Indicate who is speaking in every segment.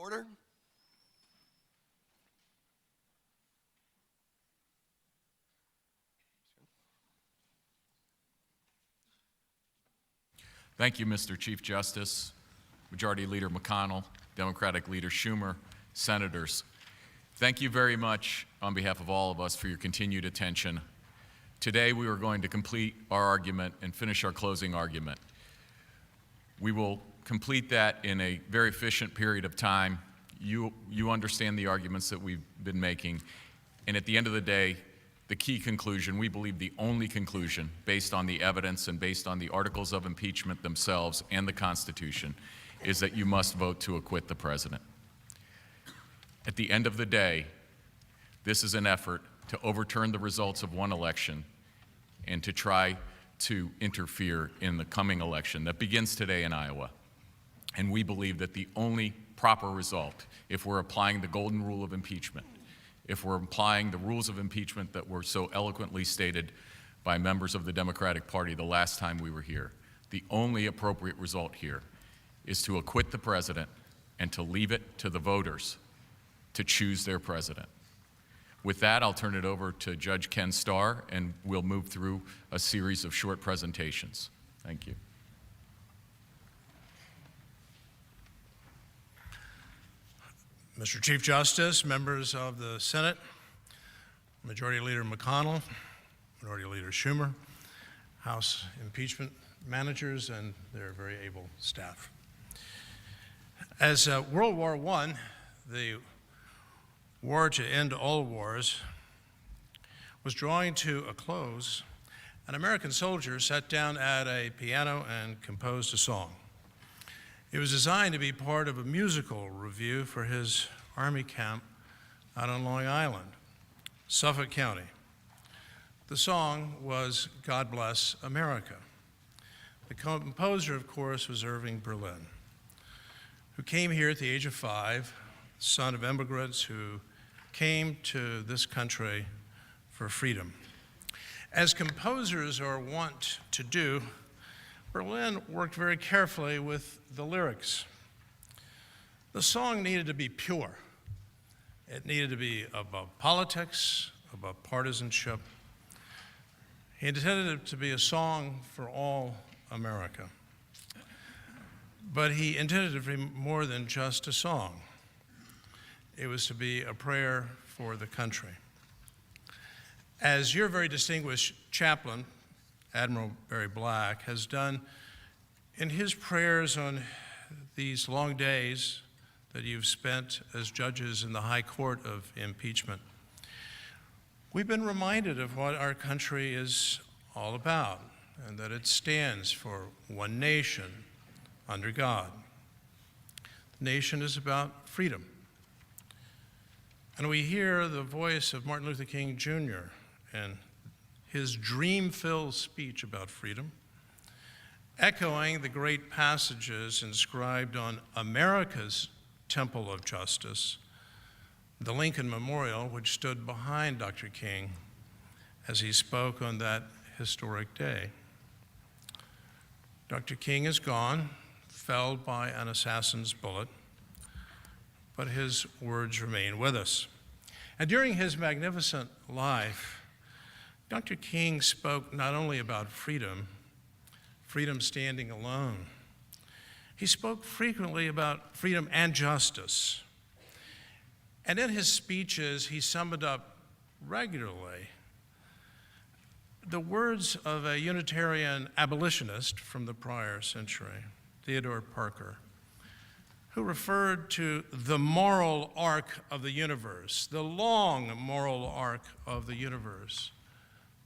Speaker 1: Order.
Speaker 2: Thank you, Mr. Chief Justice, Majority Leader McConnell, Democratic Leader Schumer, Senators. Thank you very much on behalf of all of us for your continued attention. Today we are going to complete our argument and finish our closing argument. We will complete that in a very efficient period of time. You understand the arguments that we've been making, and at the end of the day, the key conclusion, we believe the only conclusion based on the evidence and based on the articles of impeachment themselves and the Constitution, is that you must vote to acquit the president. At the end of the day, this is an effort to overturn the results of one election and to try to interfere in the coming election that begins today in Iowa. And we believe that the only proper result, if we're applying the golden rule of impeachment, if we're applying the rules of impeachment that were so eloquently stated by members of the Democratic Party the last time we were here, the only appropriate result here is to acquit the president and to leave it to the voters to choose their president. With that, I'll turn it over to Judge Ken Starr, and we'll move through a series of short presentations. Thank you.
Speaker 3: Mr. Chief Justice, members of the Senate, Majority Leader McConnell, Minority Leader Schumer, House impeachment managers, and their very able staff. As World War I, the war to end all wars, was drawing to a close, an American soldier sat down at a piano and composed a song. It was designed to be part of a musical revue for his Army camp out on Long Island, Suffolk County. The song was God Bless America. The composer, of course, was Irving Berlin, who came here at the age of 5, son of immigrants who came to this country for freedom. As composers are wont to do, Berlin worked very carefully with the lyrics. The song needed to be pure. It needed to be above politics, above partisanship. He intended it to be a song for all America. But he intended it to be more than just a song. It was to be a prayer for the country. As your very distinguished chaplain, Admiral Barry Black, has done in his prayers on these long days that you've spent as judges in the High Court of Impeachment, we've been reminded of what our country is all about, and that it stands for one nation under God. The nation is about freedom. And we hear the voice of Martin Luther King Jr. and his dream-filled speech about freedom, echoing the great passages inscribed on America's Temple of Justice, the Lincoln Memorial, which stood behind Dr. King as he spoke on that historic day. Dr. King is gone, felled by an assassin's bullet, but his words remain with us. And during his magnificent life, Dr. King spoke not only about freedom, freedom standing alone. He spoke frequently about freedom and justice. And in his speeches, he summed up regularly the words of a Unitarian abolitionist from the prior century, Theodore Parker, who referred to the moral arc of the universe, the long moral arc of the universe,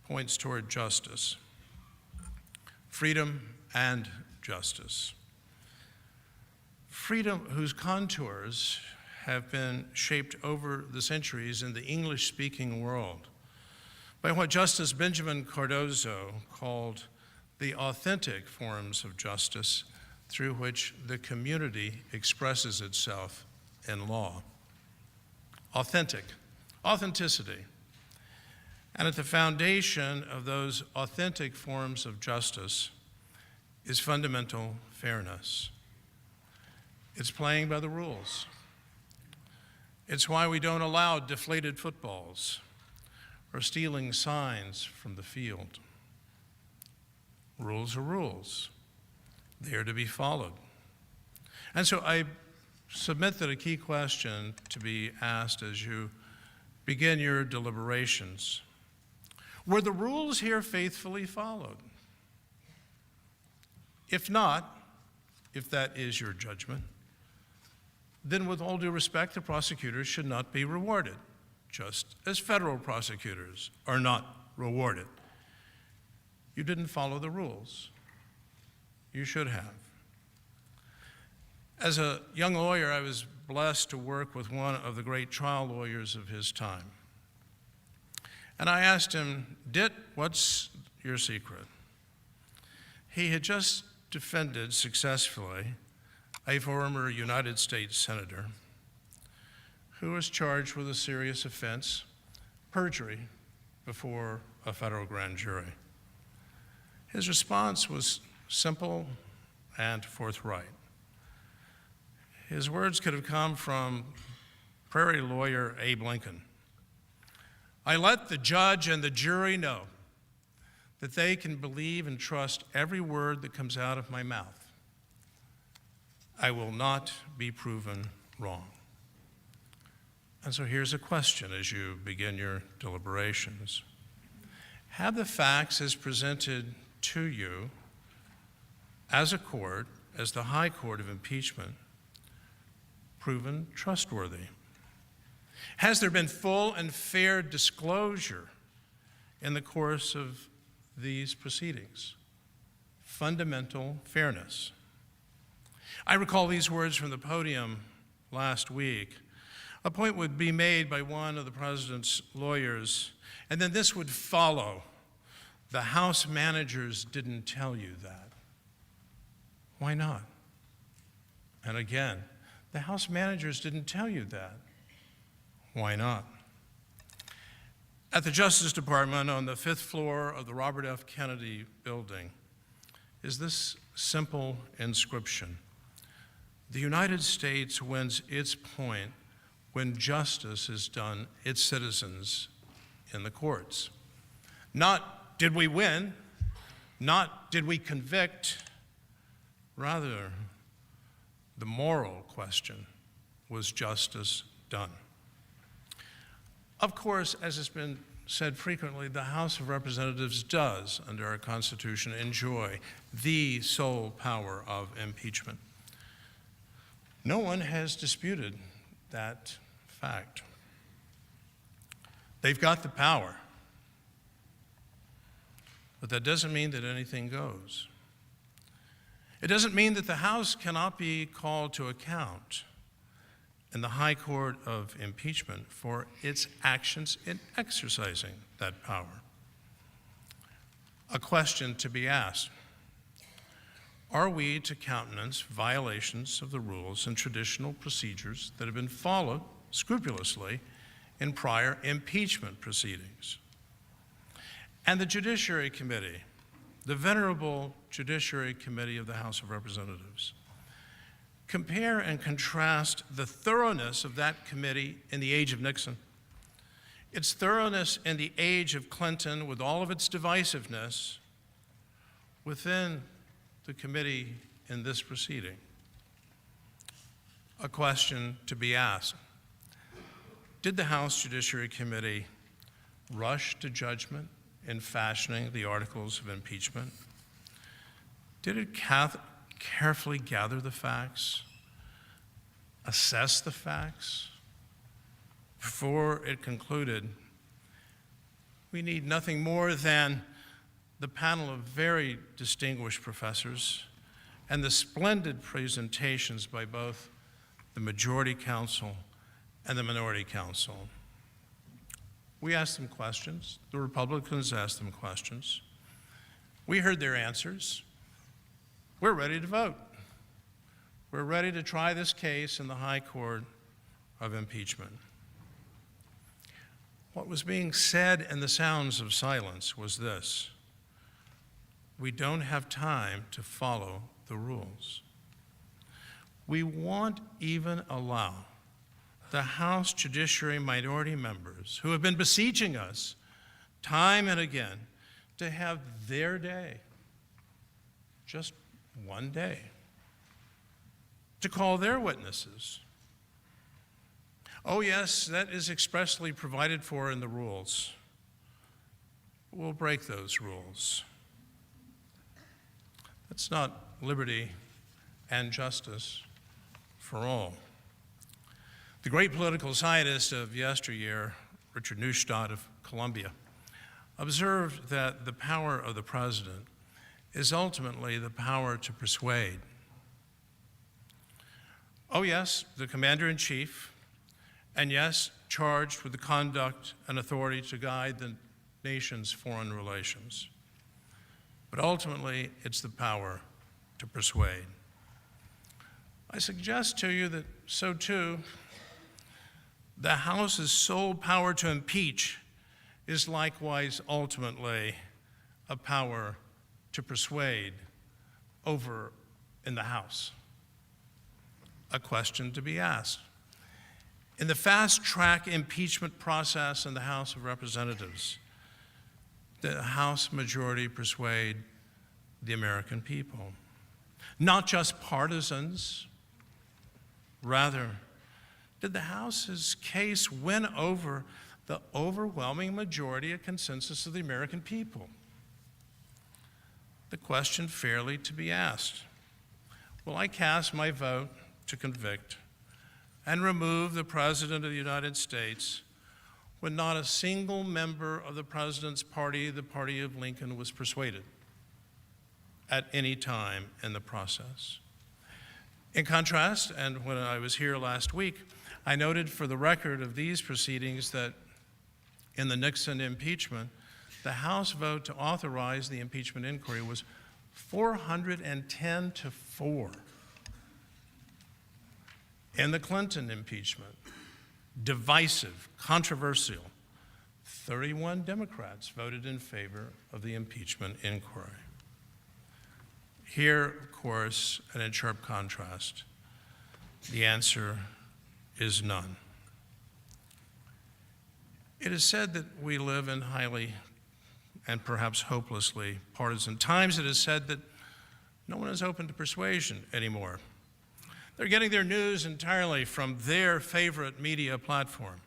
Speaker 3: points toward justice, freedom and justice. Freedom whose contours have been shaped over the centuries in the English-speaking world by what Justice Benjamin Cardozo called the authentic forms of justice through which the community expresses itself in law. Authenticity. And at the foundation of those authentic forms of justice is fundamental fairness. It's playing by the rules. It's why we don't allow deflated footballs or stealing signs from the field. Rules are rules. They are to be followed. And so I submit that a key question to be asked as you begin your deliberations: were the rules here faithfully followed? If not, if that is your judgment, then with all due respect, the prosecutors should not be rewarded, just as federal prosecutors are not rewarded. You didn't follow the rules. You should have. As a young lawyer, I was blessed to work with one of the great trial lawyers of his time. And I asked him, "Dit, what's your secret?" He had just defended successfully a former United States senator who was charged with a serious offense, perjury, before a federal grand jury. His response was simple and forthright. His words could have come from prairie lawyer Abe Lincoln. "I let the judge and the jury know that they can believe and trust every word that comes out of my mouth. I will not be proven wrong." And so here's a question as you begin your deliberations. Have the facts as presented to you as a court, as the high court of impeachment, proven trustworthy? Has there been full and fair disclosure in the course of these proceedings? Fundamental fairness. I recall these words from the podium last week. A point would be made by one of the president's lawyers, and then this would follow: "The House managers didn't tell you that." Why not? And again, "The House managers didn't tell you that." Why not? At the Justice Department on the 5th floor of the Robert F. Kennedy building is this simple inscription: "The United States wins its point when justice is done its citizens in the courts." Not did we win, not did we convict, rather the moral question: was justice done? Of course, as has been said frequently, the House of Representatives does, under our Constitution, enjoy the sole power of impeachment. No one has disputed that fact. They've got the power, but that doesn't mean that anything goes. It doesn't mean that the House cannot be called to account in the high court of impeachment for its actions in exercising that power. A question to be asked: are we to countenance violations of the rules and traditional procedures that have been followed scrupulously in prior impeachment proceedings? And the Judiciary Committee, the venerable Judiciary Committee of the House of Representatives, compare and contrast the thoroughness of that committee in the age of Nixon, its thoroughness in the age of Clinton, with all of its divisiveness, within the committee in this proceeding. A question to be asked: did the House Judiciary Committee rush to judgment in fashioning the articles of impeachment? Did it carefully gather the facts, assess the facts, before it concluded? We need nothing more than the panel of very distinguished professors and the splendid presentations by both the Majority Counsel and the Minority Counsel. We asked them questions. The Republicans asked them questions. We heard their answers. We're ready to vote. We're ready to try this case in the high court of impeachment. What was being said in the sounds of silence was this: we don't have time to follow the rules. We won't even allow the House Judiciary Minority members who have been besieging us time and again to have their day, just one day, to call their witnesses. Oh yes, that is expressly provided for in the rules. We'll break those rules. That's not liberty and justice for all. The great political scientist of yesteryear, Richard Neustadt of Columbia, observed that the power of the president is ultimately the power to persuade. Oh yes, the commander-in-chief, and yes, charged with the conduct and authority to guide the nation's foreign relations. But ultimately, it's the power to persuade. I suggest to you that so too, the House's sole power to impeach is likewise ultimately a power to persuade over in the House. A question to be asked. In the fast-track impeachment process in the House of Representatives, the House majority persuade the American people, not just partisans. Rather, did the House's case win over the overwhelming majority and consensus of the American people? The question fairly to be asked. Will I cast my vote to convict and remove the President of the United States when not a single member of the President's party, the party of Lincoln, was persuaded at any time in the process? In contrast, and when I was here last week, I noted for the record of these proceedings that in the Nixon impeachment, the House vote to authorize the impeachment inquiry was 410 to 4. In the Clinton impeachment, divisive, controversial, 31 Democrats voted in favor of the impeachment inquiry. Here, of course, and in sharp contrast, the answer is none. It is said that we live in highly and perhaps hopelessly partisan times. It is said that no one is open to persuasion anymore. They're getting their news entirely from their favorite media platform.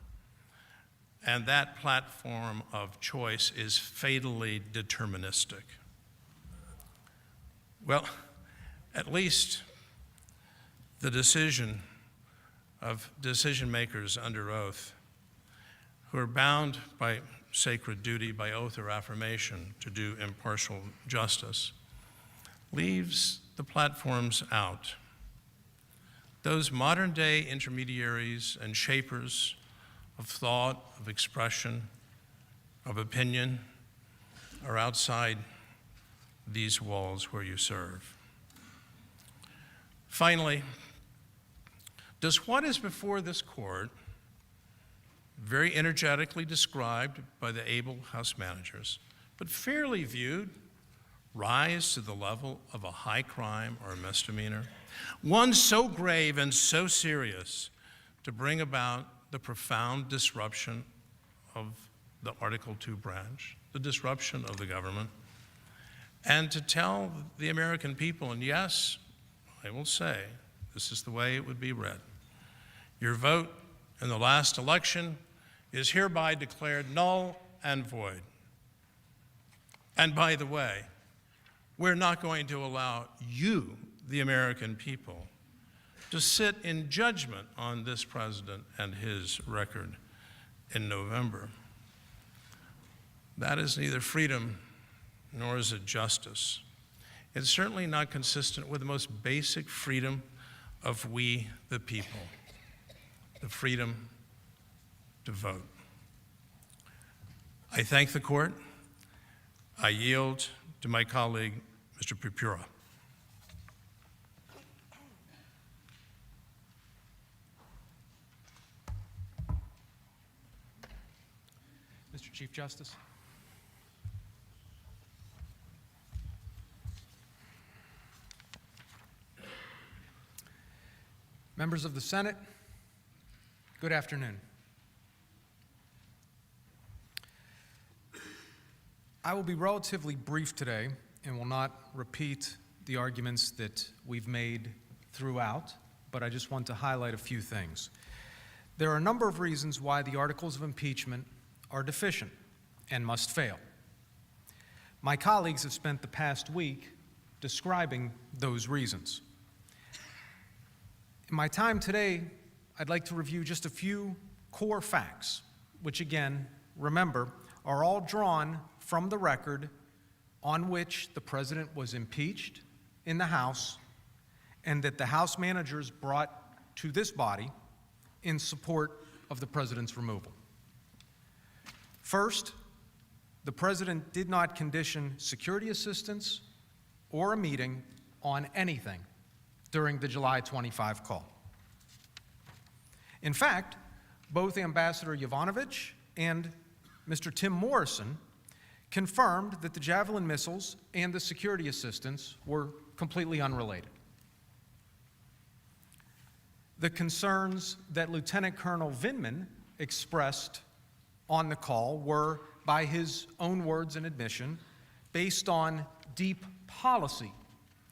Speaker 3: And that platform of choice is fatally deterministic. Well, at least the decision of decision makers under oath who are bound by sacred duty, by oath or affirmation, to do impartial justice, leaves the platforms out. Those modern-day intermediaries and shapers of thought, of expression, of opinion are outside these walls where you serve. Finally, does what is before this court, very energetically described by the able House managers, but fairly viewed, rise to the level of a high crime or a misdemeanor? One so grave and so serious to bring about the profound disruption of the Article II branch, the disruption of the government, and to tell the American people, and yes, I will say, this is the way it would be read, your vote in the last election is hereby declared null and void. And by the way, we're not going to allow you, the American people, to sit in judgment on this president and his record in November. That is neither freedom nor is it justice. It's certainly not consistent with the most basic freedom of we, the people, the freedom to vote. I thank the court. I yield to my colleague, Mr. Purpura.
Speaker 1: Mr. Chief Justice. Members of the Senate, Good afternoon. I will be relatively brief today and will not repeat the arguments that we've made throughout, but I just want to highlight a few things. There are a number of reasons why the articles of impeachment are deficient and must fail. My colleagues have spent the past week describing those reasons. In my time today, I'd like to review just a few core facts, which again, remember, are all drawn from the record on which the president was impeached in the House and that the House managers brought to this body in support of the president's removal. First, the president did not condition security assistance or a meeting on anything during the July 25 call. In fact, both Ambassador Yovanovitch and Mr. Tim Morrison confirmed that the Javelin missiles and the security assistance were completely unrelated. The concerns that Lieutenant Colonel Vindman expressed on the call were, by his own words and admission, based on deep policy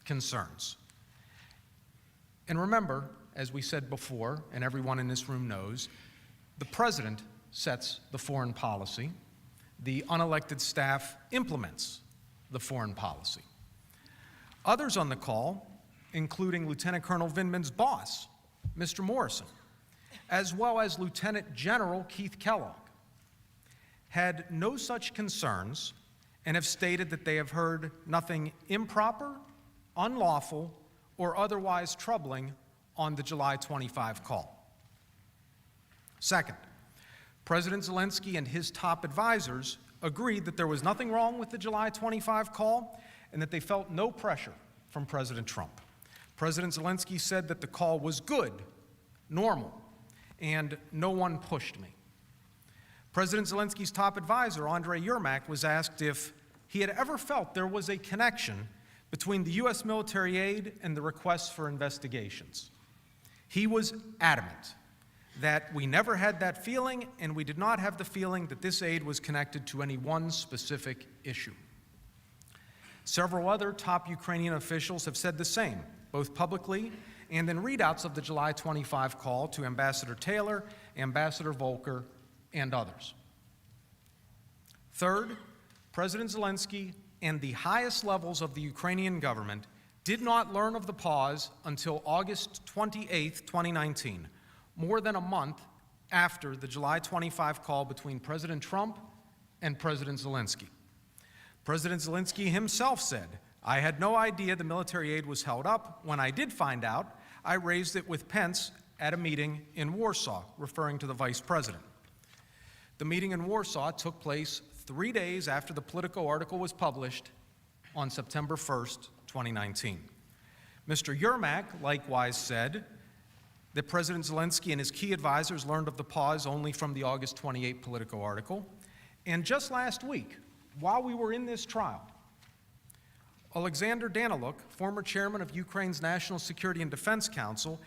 Speaker 1: concerns. And remember, as we said before, and everyone in this room knows, the president sets the foreign policy. The unelected staff implements the foreign policy. Others on the call, including Lieutenant Colonel Vindman's boss, Mr. Morrison, as well as Lieutenant General Keith Kellogg, had no such concerns and have stated that they have heard nothing improper, unlawful, or otherwise troubling on the July 25 call. Second, President Zelensky and his top advisors agreed that there was nothing wrong with the July 25 call and that they felt no pressure from President Trump. President Zelensky said that the call was good, normal, and no one pushed me. President Zelensky's top advisor, Andrei Yermak, was asked if he had ever felt there was a connection between the U.S. military aid and the requests for investigations. He was adamant that we never had that feeling, and we did not have the feeling that this aid was connected to any one specific issue. Several other top Ukrainian officials have said the same, both publicly and in readouts of the July 25 call to Ambassador Taylor, Ambassador Volker, and others. Third, President Zelensky and the highest levels of the Ukrainian government did not learn of the pause until August 28, 2019, more than a month after the July 25 call between President Trump and President Zelensky. President Zelensky himself said, "I had no idea the military aid was held up. When I did find out, I raised it with Pence at a meeting in Warsaw," referring to the vice president. The meeting in Warsaw took place 3 days after the Politico article was published on September 1st, 2019. Mr. Yermak likewise said that President Zelensky and his key advisors learned of the pause only from the August 28 Politico article. And just last week, while we were in this trial, Alexander Daniluk, former chairman of Ukraine's National Security and Defense Council,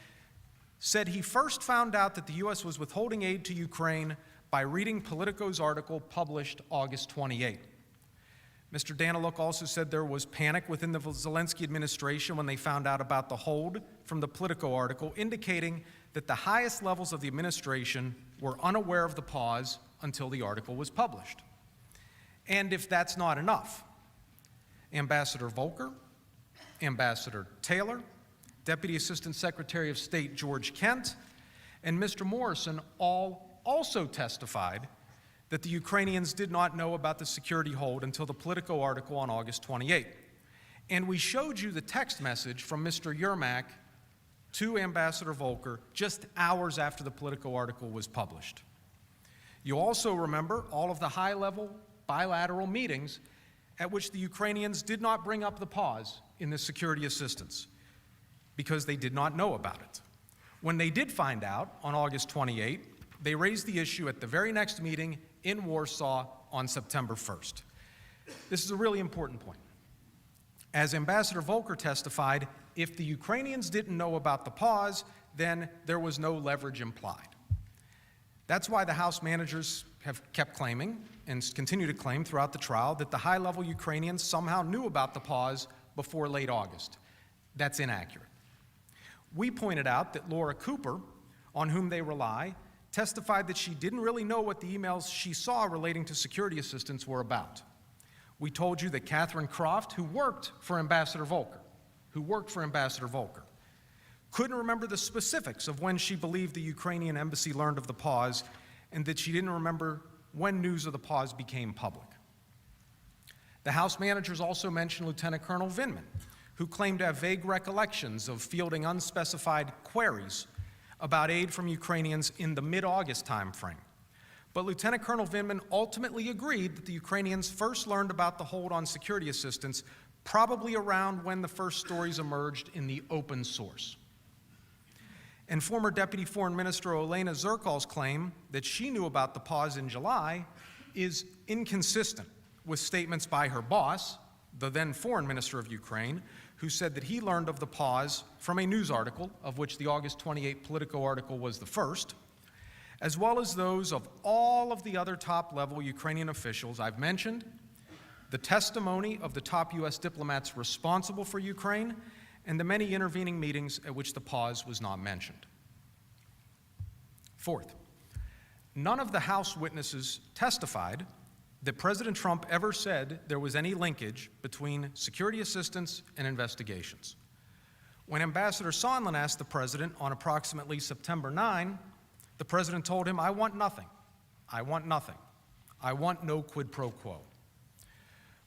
Speaker 1: said he first found out that the U.S. was withholding aid to Ukraine by reading Politico's article published August 28. Mr. Daniluk also said there was panic within the Zelensky administration when they found out about the hold from the Politico article, indicating that the highest levels of the administration were unaware of the pause until the article was published. And if that's not enough, Ambassador Volker, Ambassador Taylor, Deputy Assistant Secretary of State George Kent, and Mr. Morrison all also testified that the Ukrainians did not know about the security hold until the Politico article on August 28. And we showed you the text message from Mr. Yermak to Ambassador Volker just hours after the Politico article was published. You also remember all of the high-level bilateral meetings at which the Ukrainians did not bring up the pause in the security assistance because they did not know about it. When they did find out on August 28, they raised the issue at the very next meeting in Warsaw on September 1st. This is a really important point. As Ambassador Volker testified, if the Ukrainians didn't know about the pause, then there was no leverage implied. That's why the House managers have kept claiming and continue to claim throughout the trial that the high-level Ukrainians somehow knew about the pause before late August. That's inaccurate. We pointed out that Laura Cooper, on whom they rely, testified that she didn't really know what the emails she saw relating to security assistance were about. We told you that Catherine Croft, who worked for Ambassador Volker, couldn't remember the specifics of when she believed the Ukrainian embassy learned of the pause, and that she didn't remember when news of the pause became public. The House managers also mentioned Lieutenant Colonel Vindman, who claimed to have vague recollections of fielding unspecified queries about aid from Ukrainians in the mid-August timeframe. But Lieutenant Colonel Vindman ultimately agreed that the Ukrainians first learned about the hold on security assistance probably around when the first stories emerged in the open source. And former Deputy Foreign Minister Olena Zerkal's claim that she knew about the pause in July is inconsistent with statements by her boss, the then Foreign Minister of Ukraine, who said that he learned of the pause from a news article, of which the August 28 Politico article was the first, as well as those of all of the other top-level Ukrainian officials I've mentioned, the testimony of the top U.S. diplomats responsible for Ukraine, and the many intervening meetings at which the pause was not mentioned. Fourth, none of the House witnesses testified that President Trump ever said there was any linkage between security assistance and investigations. When Ambassador Sondland asked the president on approximately September 9, the president told him, "I want nothing. I want nothing. I want no quid pro quo."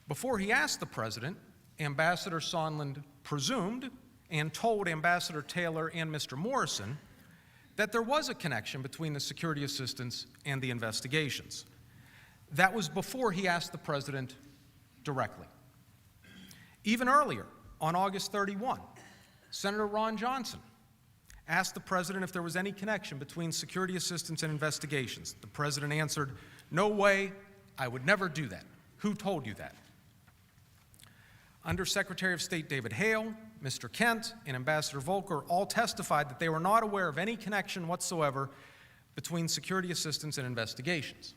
Speaker 1: Before he asked the president, Ambassador Sondland presumed and told Ambassador Taylor and Mr. Morrison that there was a connection between the security assistance and the investigations. That was before he asked the president directly. Even earlier, on August 31, Senator Ron Johnson asked the president if there was any connection between security assistance and investigations. The president answered, "No way, I would never do that. Who told you that?" Undersecretary of State David Hale, Mr. Kent, and Ambassador Volker all testified that they were not aware of any connection whatsoever between security assistance and investigations.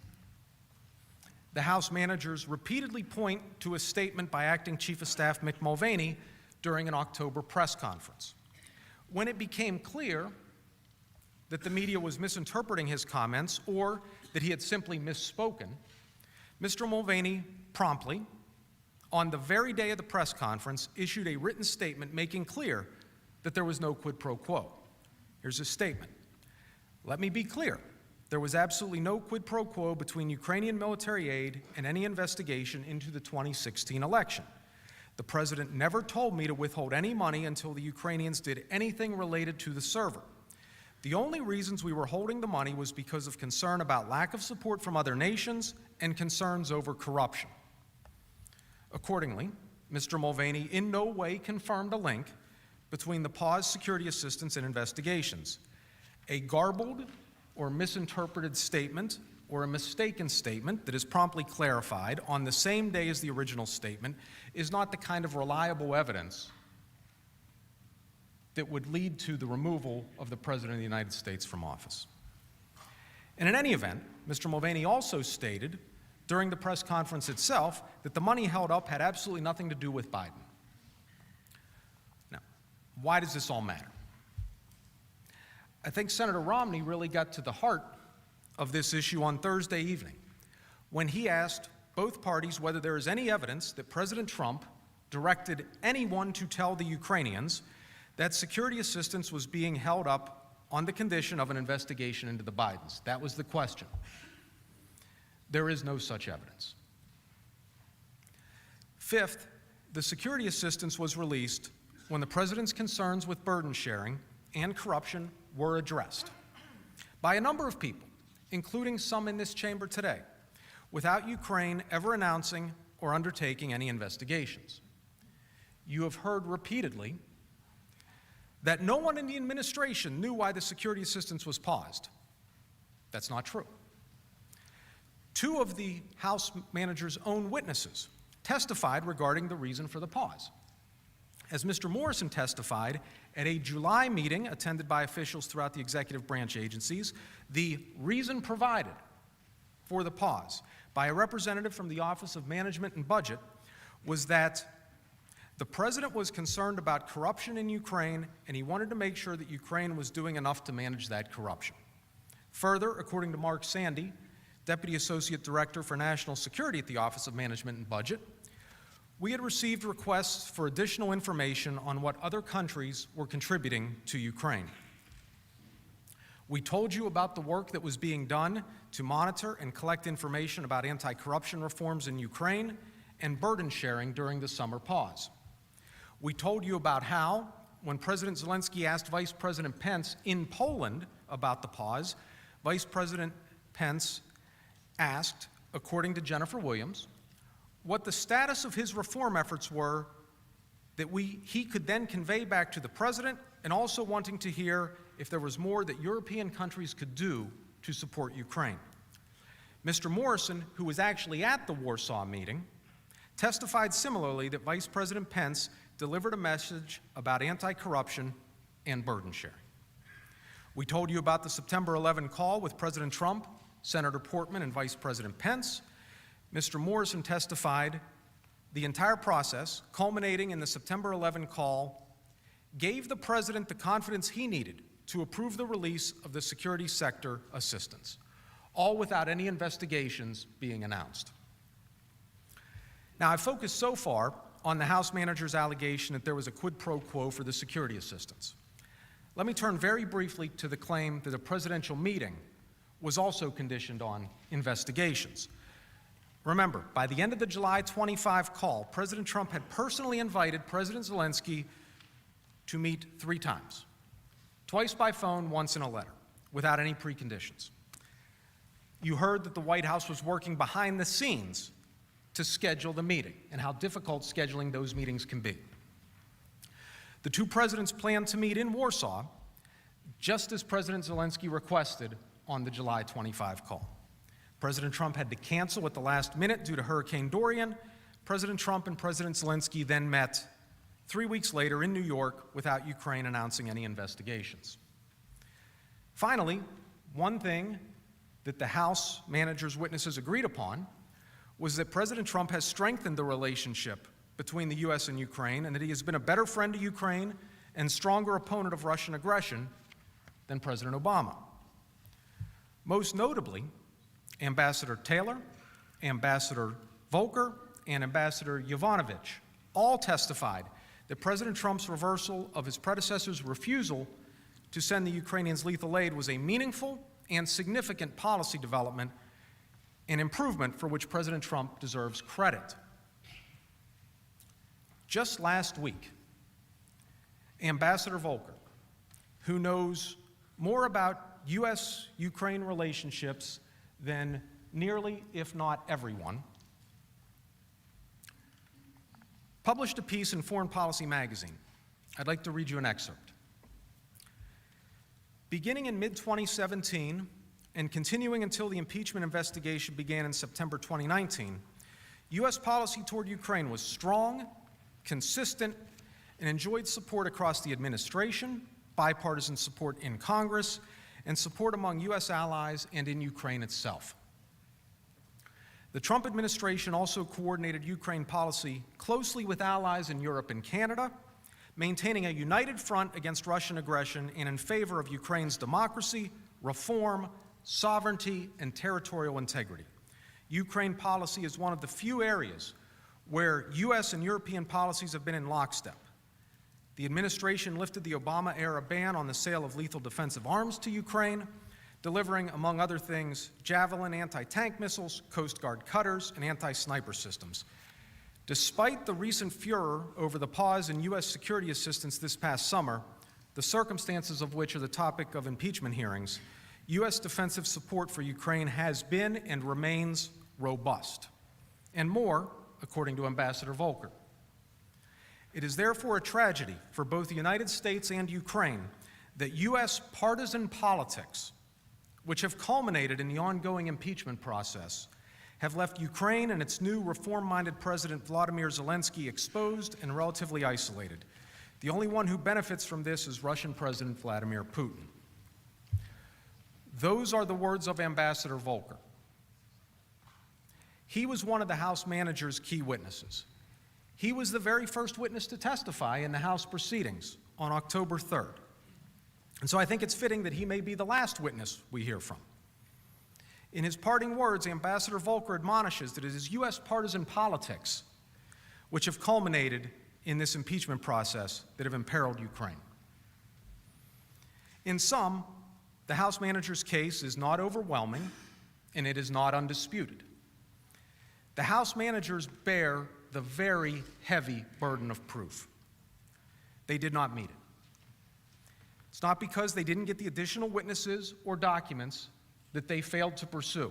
Speaker 1: The House managers repeatedly point to a statement by Acting Chief of Staff Mick Mulvaney during an October press conference. When it became clear that the media was misinterpreting his comments or that he had simply misspoken, Mr. Mulvaney promptly, on the very day of the press conference, issued a written statement making clear that there was no quid pro quo. Here's his statement. "Let me be clear. There was absolutely no quid pro quo between Ukrainian military aid and any investigation into the 2016 election. The president never told me to withhold any money until the Ukrainians did anything related to the server. The only reasons we were holding the money was because of concern about lack of support from other nations and concerns over corruption." Accordingly, Mr. Mulvaney in no way confirmed a link between the paused security assistance and investigations. A garbled or misinterpreted statement or a mistaken statement that is promptly clarified on the same day as the original statement is not the kind of reliable evidence that would lead to the removal of the President of the United States from office. And in any event, Mr. Mulvaney also stated during the press conference itself that the money held up had absolutely nothing to do with Biden. Now, why does this all matter? I think Senator Romney really got to the heart of this issue on Thursday evening when he asked both parties whether there is any evidence that President Trump directed anyone to tell the Ukrainians that security assistance was being held up on the condition of an investigation into the Bidens. That was the question. There is no such evidence. Fifth, the security assistance was released when the president's concerns with burden sharing and corruption were addressed by a number of people, including some in this chamber today, without Ukraine ever announcing or undertaking any investigations. You have heard repeatedly that no one in the administration knew why the security assistance was paused. That's not true. Two of the House manager's own witnesses testified regarding the reason for the pause. As Mr. Morrison testified at a July meeting attended by officials throughout the executive branch agencies, the reason provided for the pause by a representative from the Office of Management and Budget was that the president was concerned about corruption in Ukraine, and he wanted to make sure that Ukraine was doing enough to manage that corruption. Further, according to Mark Sandy, Deputy Associate Director for National Security at the Office of Management and Budget, we had received requests for additional information on what other countries were contributing to Ukraine. We told you about the work that was being done to monitor and collect information about anti-corruption reforms in Ukraine and burden sharing during the summer pause. We told you about how, when President Zelensky asked Vice President Pence in Poland about the pause, Vice President Pence asked, according to Jennifer Williams, what the status of his reform efforts were that he could then convey back to the president, and also wanting to hear if there was more that European countries could do to support Ukraine. Mr. Morrison, who was actually at the Warsaw meeting, testified similarly that Vice President Pence delivered a message about anti-corruption and burden sharing. We told you about the September 11 call with President Trump, Senator Portman, and Vice President Pence. Mr. Morrison testified the entire process, culminating in the September 11 call, gave the president the confidence he needed to approve the release of the security sector assistance, all without any investigations being announced. Now, I've focused so far on the House manager's allegation that there was a quid pro quo for the security assistance. Let me turn very briefly to the claim that a presidential meeting was also conditioned on investigations. Remember, by the end of the July 25 call, President Trump had personally invited President Zelensky to meet 3 times, twice by phone, once in a letter, without any preconditions. You heard that the White House was working behind the scenes to schedule the meeting and how difficult scheduling those meetings can be. The 2 presidents planned to meet in Warsaw, just as President Zelensky requested on the July 25 call. President Trump had to cancel at the last minute due to Hurricane Dorian. President Trump and President Zelensky then met 3 weeks later in New York without Ukraine announcing any investigations. Finally, one thing that the House manager's witnesses agreed upon was that President Trump has strengthened the relationship between the U.S. and Ukraine, and that he has been a better friend to Ukraine and stronger opponent of Russian aggression than President Obama. Most notably, Ambassador Taylor, Ambassador Volker, and Ambassador Yovanovitch all testified that President Trump's reversal of his predecessor's refusal to send the Ukrainians lethal aid was a meaningful and significant policy development, an improvement for which President Trump deserves credit. Just last week, Ambassador Volker, who knows more about U.S.-Ukraine relationships than nearly, if not everyone, published a piece in Foreign Policy magazine. I'd like to read you an excerpt. Beginning in mid-2017 and continuing until the impeachment investigation began in September 2019, U.S. policy toward Ukraine was strong, consistent, and enjoyed support across the administration, bipartisan support in Congress, and support among U.S. allies and in Ukraine itself. The Trump administration also coordinated Ukraine policy closely with allies in Europe and Canada, maintaining a united front against Russian aggression and in favor of Ukraine's democracy, reform, sovereignty, and territorial integrity. Ukraine policy is one of the few areas where U.S. and European policies have been in lockstep. The administration lifted the Obama-era ban on the sale of lethal defensive arms to Ukraine, delivering, among other things, Javelin anti-tank missiles, Coast Guard cutters, and anti-sniper systems. Despite the recent furor over the pause in U.S. security assistance this past summer, the circumstances of which are the topic of impeachment hearings, U.S. defensive support for Ukraine has been and remains robust, and more, according to Ambassador Volker. It is therefore a tragedy for both the United States and Ukraine that U.S. partisan politics, which have culminated in the ongoing impeachment process, have left Ukraine and its new reform-minded President Vladimir Zelensky exposed and relatively isolated. The only one who benefits from this is Russian President Vladimir Putin. Those are the words of Ambassador Volker. He was one of the House manager's key witnesses. He was the very first witness to testify in the House proceedings on October 3rd. And so I think it's fitting that he may be the last witness we hear from. In his parting words, Ambassador Volker admonishes that it is U.S. partisan politics which have culminated in this impeachment process that have imperiled Ukraine. In sum, the House manager's case is not overwhelming, and it is not undisputed. The House managers bear the very heavy burden of proof. They did not meet it. It's not because they didn't get the additional witnesses or documents that they failed to pursue.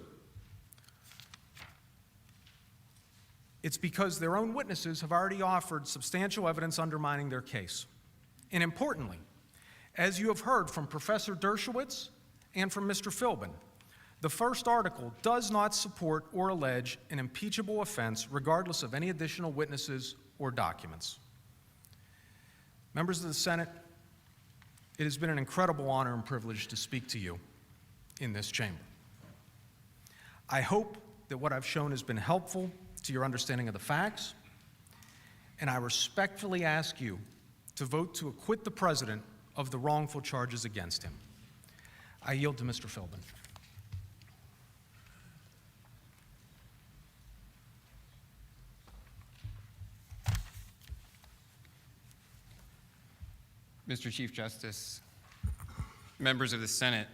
Speaker 1: It's because their own witnesses have already offered substantial evidence undermining their case. And importantly, as you have heard from Professor Dershowitz and from Mr. Philbin, the first article does not support or allege an impeachable offense regardless of any additional witnesses or documents. Members of the Senate, it has been an incredible honor and privilege to speak to you in this chamber. I hope that what I've shown has been helpful to your understanding of the facts, and I respectfully ask you to vote to acquit the President of the wrongful charges against him. I yield to Mr. Philbin.
Speaker 4: Mr. Chief Justice, members of the Senate,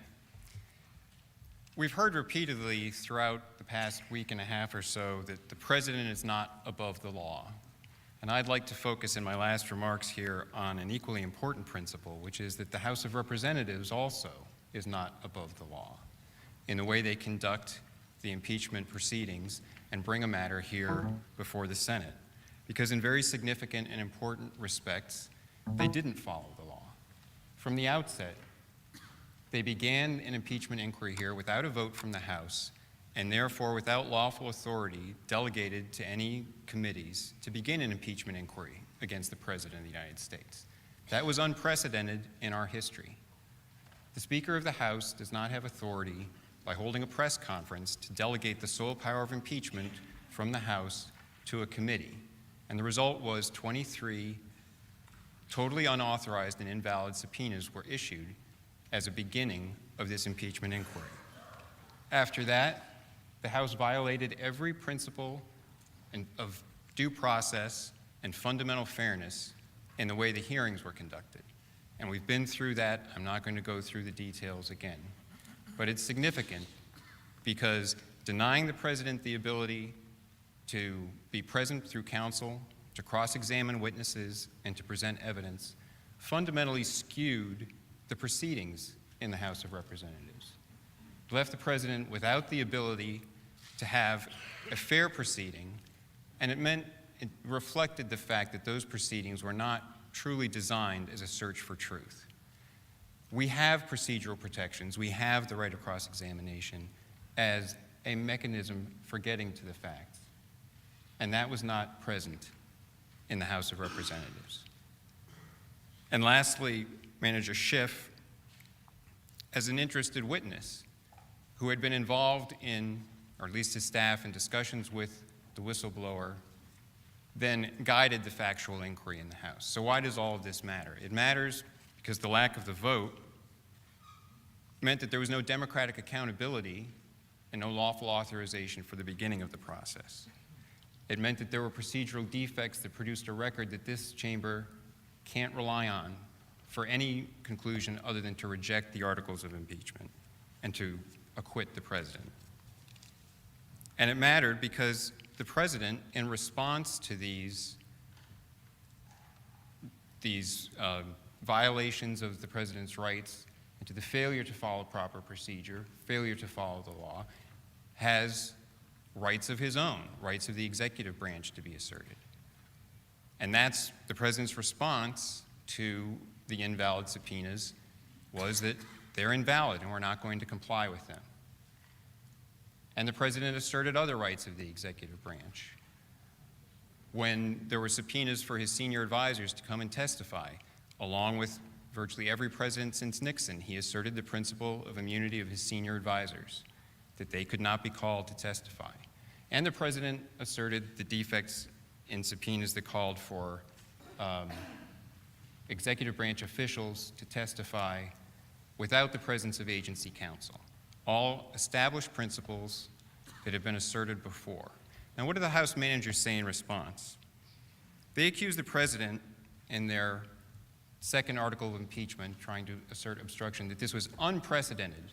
Speaker 4: we've heard repeatedly throughout the past week and a half or so that the President is not above the law. And I'd like to focus in my last remarks here on an equally important principle, which is that the House of Representatives also is not above the law in the way they conduct the impeachment proceedings and bring a matter here before the Senate. Because in very significant and important respects, they didn't follow the law. From the outset, they began an impeachment inquiry here without a vote from the House, and therefore without lawful authority delegated to any committees to begin an impeachment inquiry against the President of the United States. That was unprecedented in our history. The Speaker of the House does not have authority by holding a press conference to delegate the sole power of impeachment from the House to a committee. And the result was 23 totally unauthorized and invalid subpoenas were issued as a beginning of this impeachment inquiry. After that, the House violated every principle of due process and fundamental fairness in the way the hearings were conducted. And we've been through that. I'm not going to go through the details again. But it's significant because denying the President the ability to be present through counsel, to cross-examine witnesses, and to present evidence fundamentally skewed the proceedings in the House of Representatives. It left the President without the ability to have a fair proceeding, and it reflected the fact that those proceedings were not truly designed as a search for truth. We have procedural protections. We have the right of cross-examination as a mechanism for getting to the facts, and that was not present in the House of Representatives. And lastly, Manager Schiff, as an interested witness who had been involved in, or at least his staff, in discussions with the whistleblower, then guided the factual inquiry in the House. So why does all of this matter? It matters because the lack of the vote meant that there was no democratic accountability and no lawful authorization for the beginning of the process. It meant that there were procedural defects that produced a record that this chamber can't rely on for any conclusion other than to reject the articles of impeachment and to acquit the President. And it mattered because the President, in response to these violations of the President's rights and to the failure to follow proper procedure, failure to follow the law, has rights of his own, rights of the executive branch to be asserted. And that's the President's response to the invalid subpoenas was that they're invalid and we're not going to comply with them. And the president asserted other rights of the executive branch. When there were subpoenas for his senior advisors to come and testify, along with virtually every president since Nixon, he asserted the principle of immunity of his senior advisors, that they could not be called to testify. And the president asserted the defects in subpoenas that called for executive branch officials to testify without the presence of agency counsel. All established principles that have been asserted before. Now, what do the House managers say in response? They accuse the president in their second article of impeachment, trying to assert obstruction, that this was unprecedented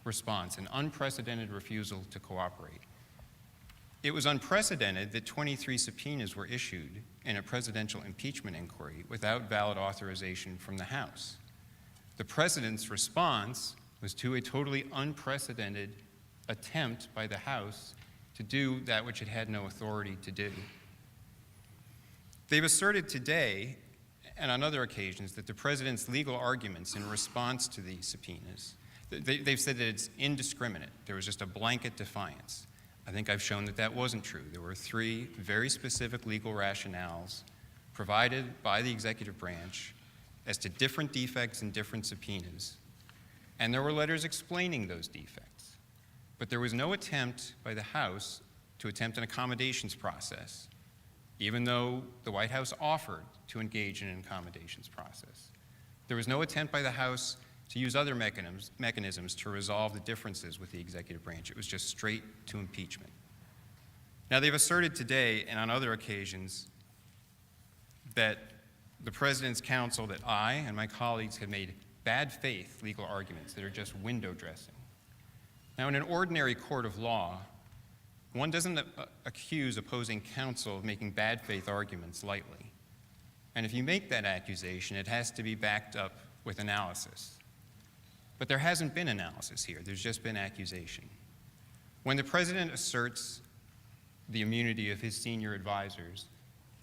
Speaker 4: response, an unprecedented refusal to cooperate. It was unprecedented that 23 subpoenas were issued in a presidential impeachment inquiry without valid authorization from the House. The president's response was to a totally unprecedented attempt by the House to do that which it had no authority to do. They've asserted today and on other occasions that the president's legal arguments in response to these subpoenas, they've said that it's indiscriminate. There was just a blanket defiance. I think I've shown that that wasn't true. There were 3 very specific legal rationales provided by the executive branch as to different defects in different subpoenas. And there were letters explaining those defects. But there was no attempt by the House to attempt an accommodations process, even though the White House offered to engage in an accommodations process. There was no attempt by the House to use other mechanisms to resolve the differences with the executive branch. It was just straight to impeachment. Now, they've asserted today and on other occasions that the president's counsel, that I and my colleagues have made bad faith legal arguments that are just window dressing. Now, in an ordinary court of law, one doesn't accuse opposing counsel of making bad faith arguments lightly. And if you make that accusation, it has to be backed up with analysis. But there hasn't been analysis here. There's just been accusation. When the president asserts the immunity of his senior advisors,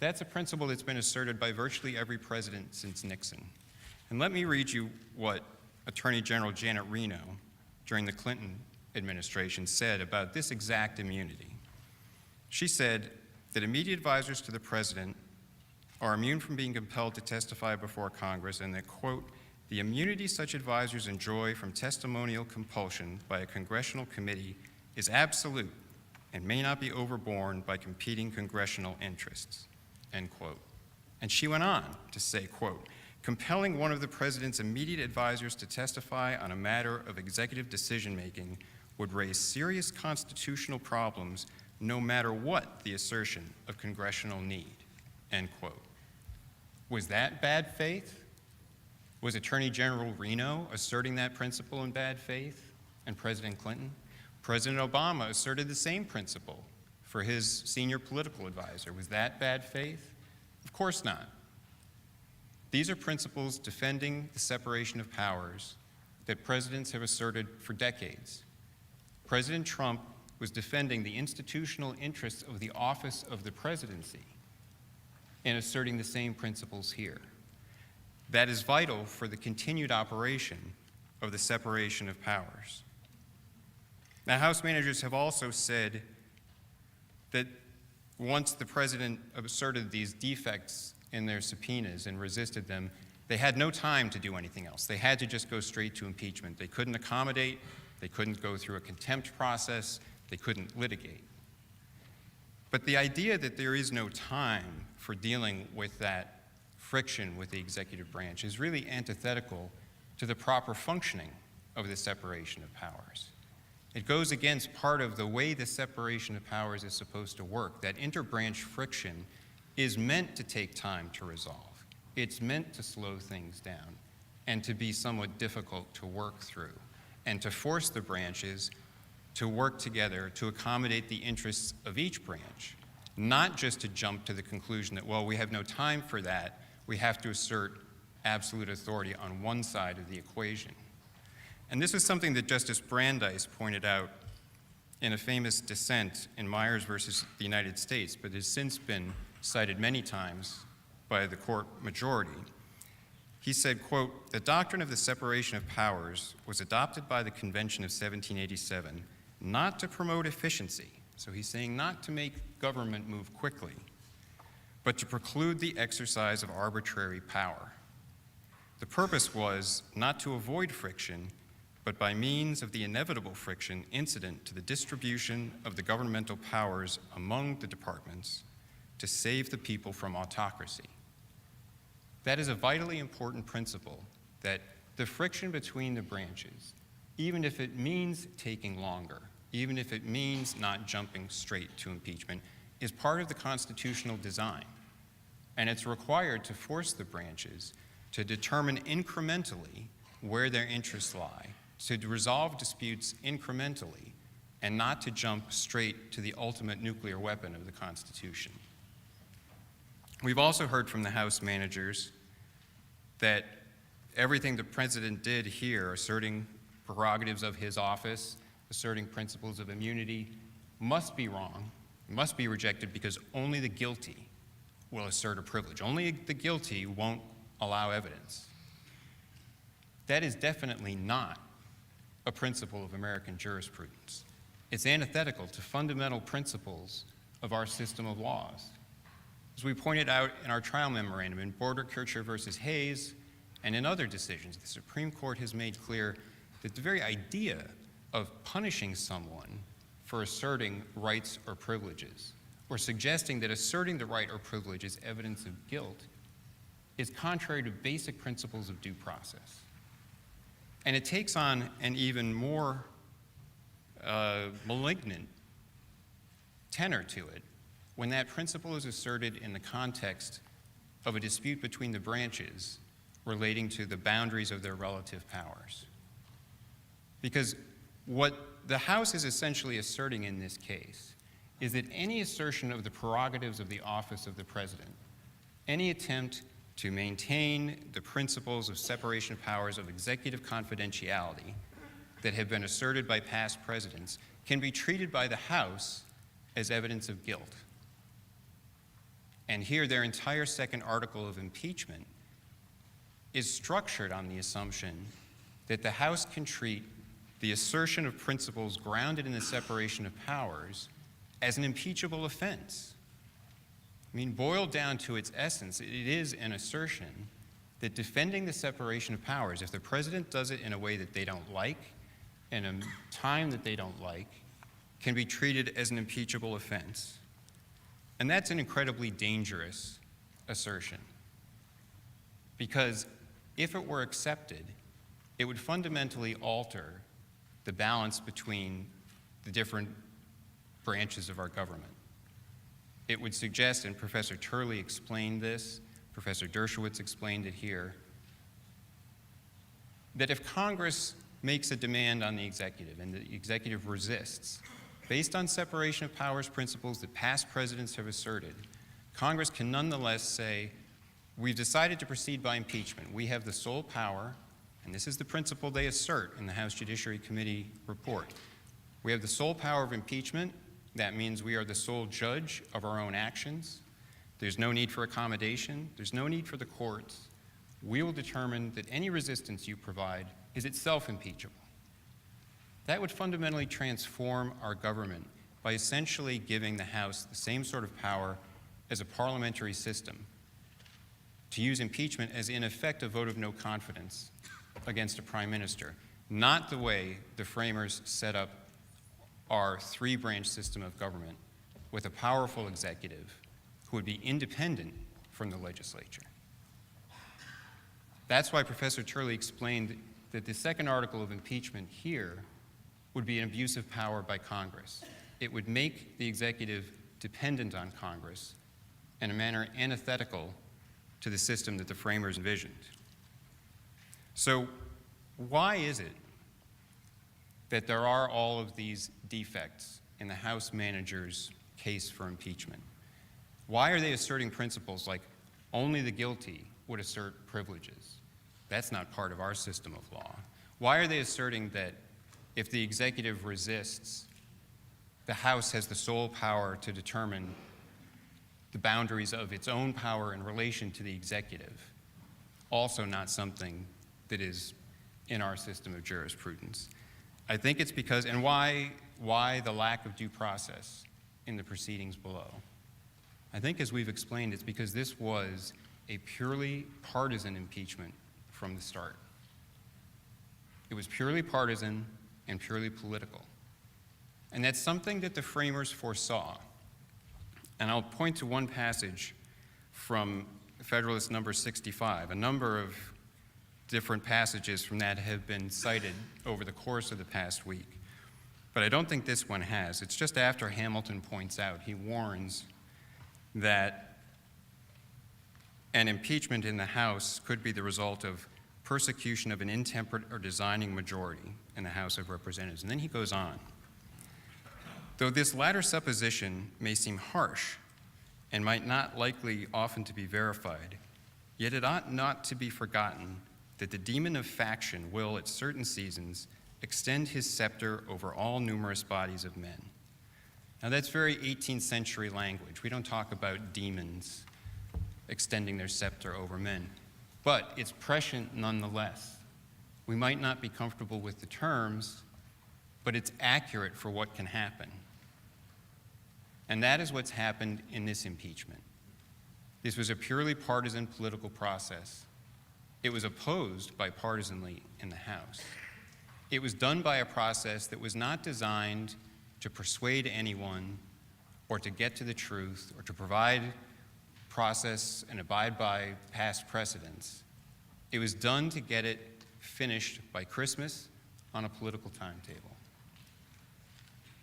Speaker 4: that's a principle that's been asserted by virtually every president since Nixon. And let me read you what Attorney General Janet Reno, during the Clinton administration, said about this exact immunity. She said that immediate advisors to the president are immune from being compelled to testify before Congress, and that, quote, the immunity such advisors enjoy from testimonial compulsion by a congressional committee is absolute and may not be overborne by competing congressional interests, end quote. And she went on to say, quote, compelling one of the president's immediate advisors to testify on a matter of executive decision-making would raise serious constitutional problems no matter what the assertion of congressional need, end quote. Was that bad faith? Was Attorney General Reno asserting that principle in bad faith? And President Clinton? President Obama asserted the same principle for his senior political advisor. Was that bad faith? Of course not. These are principles defending the separation of powers that presidents have asserted for decades. President Trump was defending the institutional interests of the office of the presidency and asserting the same principles here. That is vital for the continued operation of the separation of powers. Now, House managers have also said that once the president asserted these defects in their subpoenas and resisted them, they had no time to do anything else. They had to just go straight to impeachment. They couldn't accommodate, they couldn't go through a contempt process, they couldn't litigate. But the idea that there is no time for dealing with that friction with the executive branch is really antithetical to the proper functioning of the separation of powers. It goes against part of the way the separation of powers is supposed to work. That interbranch friction is meant to take time to resolve. It's meant to slow things down and to be somewhat difficult to work through and to force the branches to work together to accommodate the interests of each branch, not just to jump to the conclusion that, well, we have no time for that, we have to assert absolute authority on one side of the equation. And this is something that Justice Brandeis pointed out in a famous dissent in Myers versus the United States, but has since been cited many times by the court majority. He said, quote, the doctrine of the separation of powers was adopted by the Convention of 1787 not to promote efficiency. So he's saying not to make government move quickly, but to preclude the exercise of arbitrary power. The purpose was not to avoid friction, but by means of the inevitable friction incident to the distribution of the governmental powers among the departments, to save the people from autocracy. That is a vitally important principle, that the friction between the branches, even if it means taking longer, even if it means not jumping straight to impeachment, is part of the constitutional design. And it's required to force the branches to determine incrementally where their interests lie, to resolve disputes incrementally, and not to jump straight to the ultimate nuclear weapon of the Constitution. We've also heard from the House managers that everything the president did here, asserting prerogatives of his office, asserting principles of immunity, must be wrong, must be rejected, because only the guilty will assert a privilege. Only the guilty won't allow evidence. That is definitely not a principle of American jurisprudence. It's antithetical to fundamental principles of our system of laws. As we pointed out in our trial memorandum in Border-Kircher versus Hayes and in other decisions, the Supreme Court has made clear that the very idea of punishing someone for asserting rights or privileges, or suggesting that asserting the right or privilege is evidence of guilt, is contrary to basic principles of due process. And it takes on an even more malignant tenor to it when that principle is asserted in the context of a dispute between the branches relating to the boundaries of their relative powers. Because what the House is essentially asserting in this case is that any assertion of the prerogatives of the office of the president, any attempt to maintain the principles of separation of powers, of executive confidentiality that have been asserted by past presidents, can be treated by the House as evidence of guilt. And here, their entire second article of impeachment is structured on the assumption that the House can treat the assertion of principles grounded in the separation of powers as an impeachable offense. I mean, boiled down to its essence, it is an assertion that defending the separation of powers, if the president does it in a way that they don't like, in a time that they don't like, can be treated as an impeachable offense. And that's an incredibly dangerous assertion, because if it were accepted, it would fundamentally alter the balance between the different branches of our government. It would suggest, and Professor Turley explained this, Professor Dershowitz explained it here, that if Congress makes a demand on the executive and the executive resists, based on separation of powers principles that past presidents have asserted, Congress can nonetheless say, we've decided to proceed by impeachment. We have the sole power, and this is the principle they assert in the House Judiciary Committee report. We have the sole power of impeachment. That means we are the sole judge of our own actions. There's no need for accommodation. There's no need for the courts. We will determine that any resistance you provide is itself impeachable. That would fundamentally transform our government by essentially giving the House the same sort of power as a parliamentary system to use impeachment as, in effect, a vote of no confidence against a prime minister, not the way the framers set up our three-branch system of government with a powerful executive who would be independent from the legislature. That's why Professor Turley explained that the second article of impeachment here would be an abuse of power by Congress. It would make the executive dependent on Congress in a manner antithetical to the system that the framers envisioned. So why is it that there are all of these defects in the House manager's case for impeachment? Why are they asserting principles like only the guilty would assert privileges? That's not part of our system of law. Why are they asserting that if the executive resists, the House has the sole power to determine the boundaries of its own power in relation to the executive? Also not something that is in our system of jurisprudence. I think it's because, and why why the lack of due process in the proceedings below. I think, as we've explained, it's because this was a purely partisan impeachment from the start. It was purely partisan and purely political. And that's something that the framers foresaw. And I'll point to one passage from Federalist number 65. A number of different passages from that have been cited over the course of the past week. But I don't think this one has. It's just after Hamilton points out, he warns that an impeachment in the House could be the result of persecution of an intemperate or designing majority in the House of Representatives. And then he goes on. Though this latter supposition may seem harsh and might not likely often to be verified, yet it ought not to be forgotten that the demon of faction will, at certain seasons, extend his scepter over all numerous bodies of men. Now that's very 18th century language. We don't talk about demons extending their scepter over men, but it's prescient nonetheless. We might not be comfortable with the terms, but it's accurate for what can happen. And that is what's happened in this impeachment. This was a purely partisan political process. It was opposed bipartisanly in the House. It was done by a process that was not designed to persuade anyone or to get to the truth or to provide process and abide by past precedents. It was done to get it finished by Christmas on a political timetable.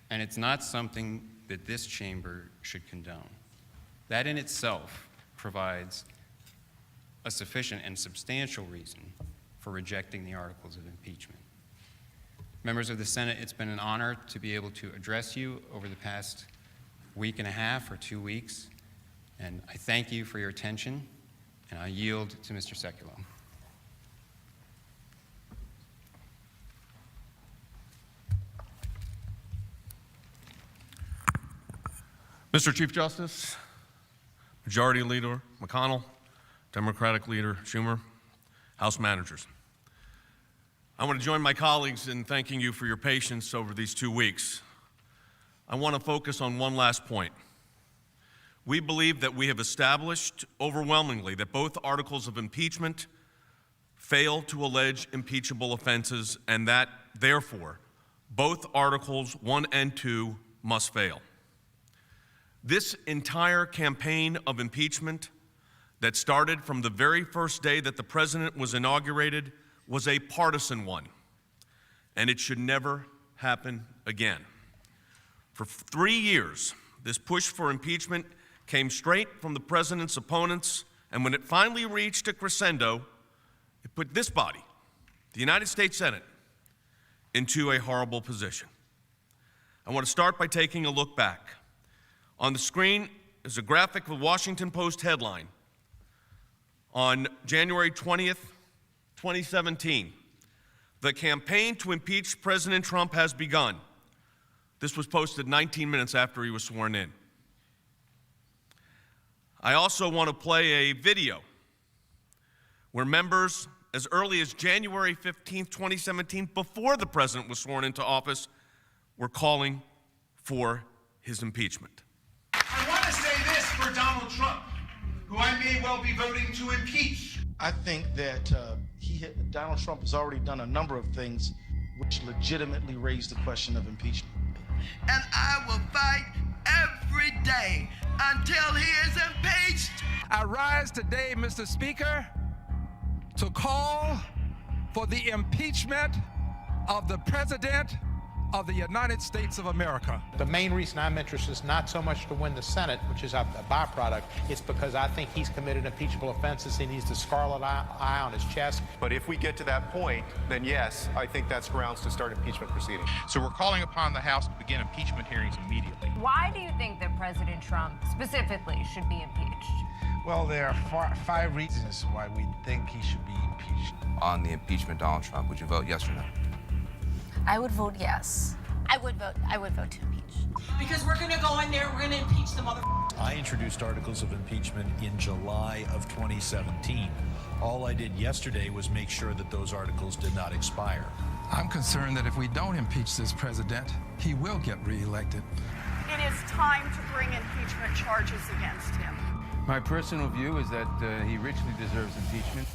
Speaker 4: And it's not something that this chamber should condone. That in itself provides a sufficient and substantial reason for rejecting the articles of impeachment. Members of the Senate, it's been an honor to be able to address you over the past week and a half or 2 weeks, and I thank you for your attention, and I yield to Mr. Sekulow.
Speaker 5: Mr. Chief Justice, Majority Leader McConnell, Democratic Leader Schumer, House Managers. I want to join my colleagues in thanking you for your patience over these 2 weeks. I want to focus on one last point. We believe that we have established overwhelmingly that both articles of impeachment fail to allege impeachable offenses and that, therefore, both Articles 1 and 2 must fail. This entire campaign of impeachment that started from the very first day that the president was inaugurated was a partisan one, and it should never happen again. For 3 years, this push for impeachment came straight from the president's opponents, and when it finally reached a crescendo, it put this body, the United States Senate, into a horrible position. I want to start by taking a look back. On the screen is a graphic of a Washington Post headline on January 20th, 2017. The campaign to impeach President Trump has begun. This was posted 19 minutes after he was sworn in. I also want to play a video where members, as early as January 15th, 2017, before the president was sworn into office, were calling for his impeachment.
Speaker 6: I want to say this for Donald Trump, who I may well be voting to impeach.
Speaker 7: I think that Donald Trump has already done a number of things which legitimately raise the question of impeachment.
Speaker 8: And I will fight every day until he is impeached.
Speaker 9: I rise today, Mr. Speaker, to call for the impeachment of the President of the United States of America.
Speaker 10: The main reason I'm interested is not so much to win the Senate, which is a byproduct. It's because I think he's committed impeachable offenses. He needs the scarlet eye on his chest.
Speaker 11: But if we get to that point, then yes, I think that's grounds to start impeachment proceedings.
Speaker 12: So we're calling upon the House to begin impeachment hearings immediately.
Speaker 13: Why do you think that President Trump specifically should be impeached?
Speaker 14: Well, there are 5 reasons why we think he should be impeached.
Speaker 15: On the impeachment, Donald Trump, would you vote yes or no?
Speaker 13: I would vote yes.
Speaker 16: I would vote to impeach.
Speaker 17: Because we're gonna go in there, we're gonna impeach the mother.
Speaker 18: I introduced articles of impeachment in July of 2017. All I did yesterday was make sure that those articles did not expire.
Speaker 9: I'm concerned that if we don't impeach this president, he will get reelected.
Speaker 19: It is time to bring impeachment charges against him.
Speaker 20: My personal view is that he richly deserves impeachment.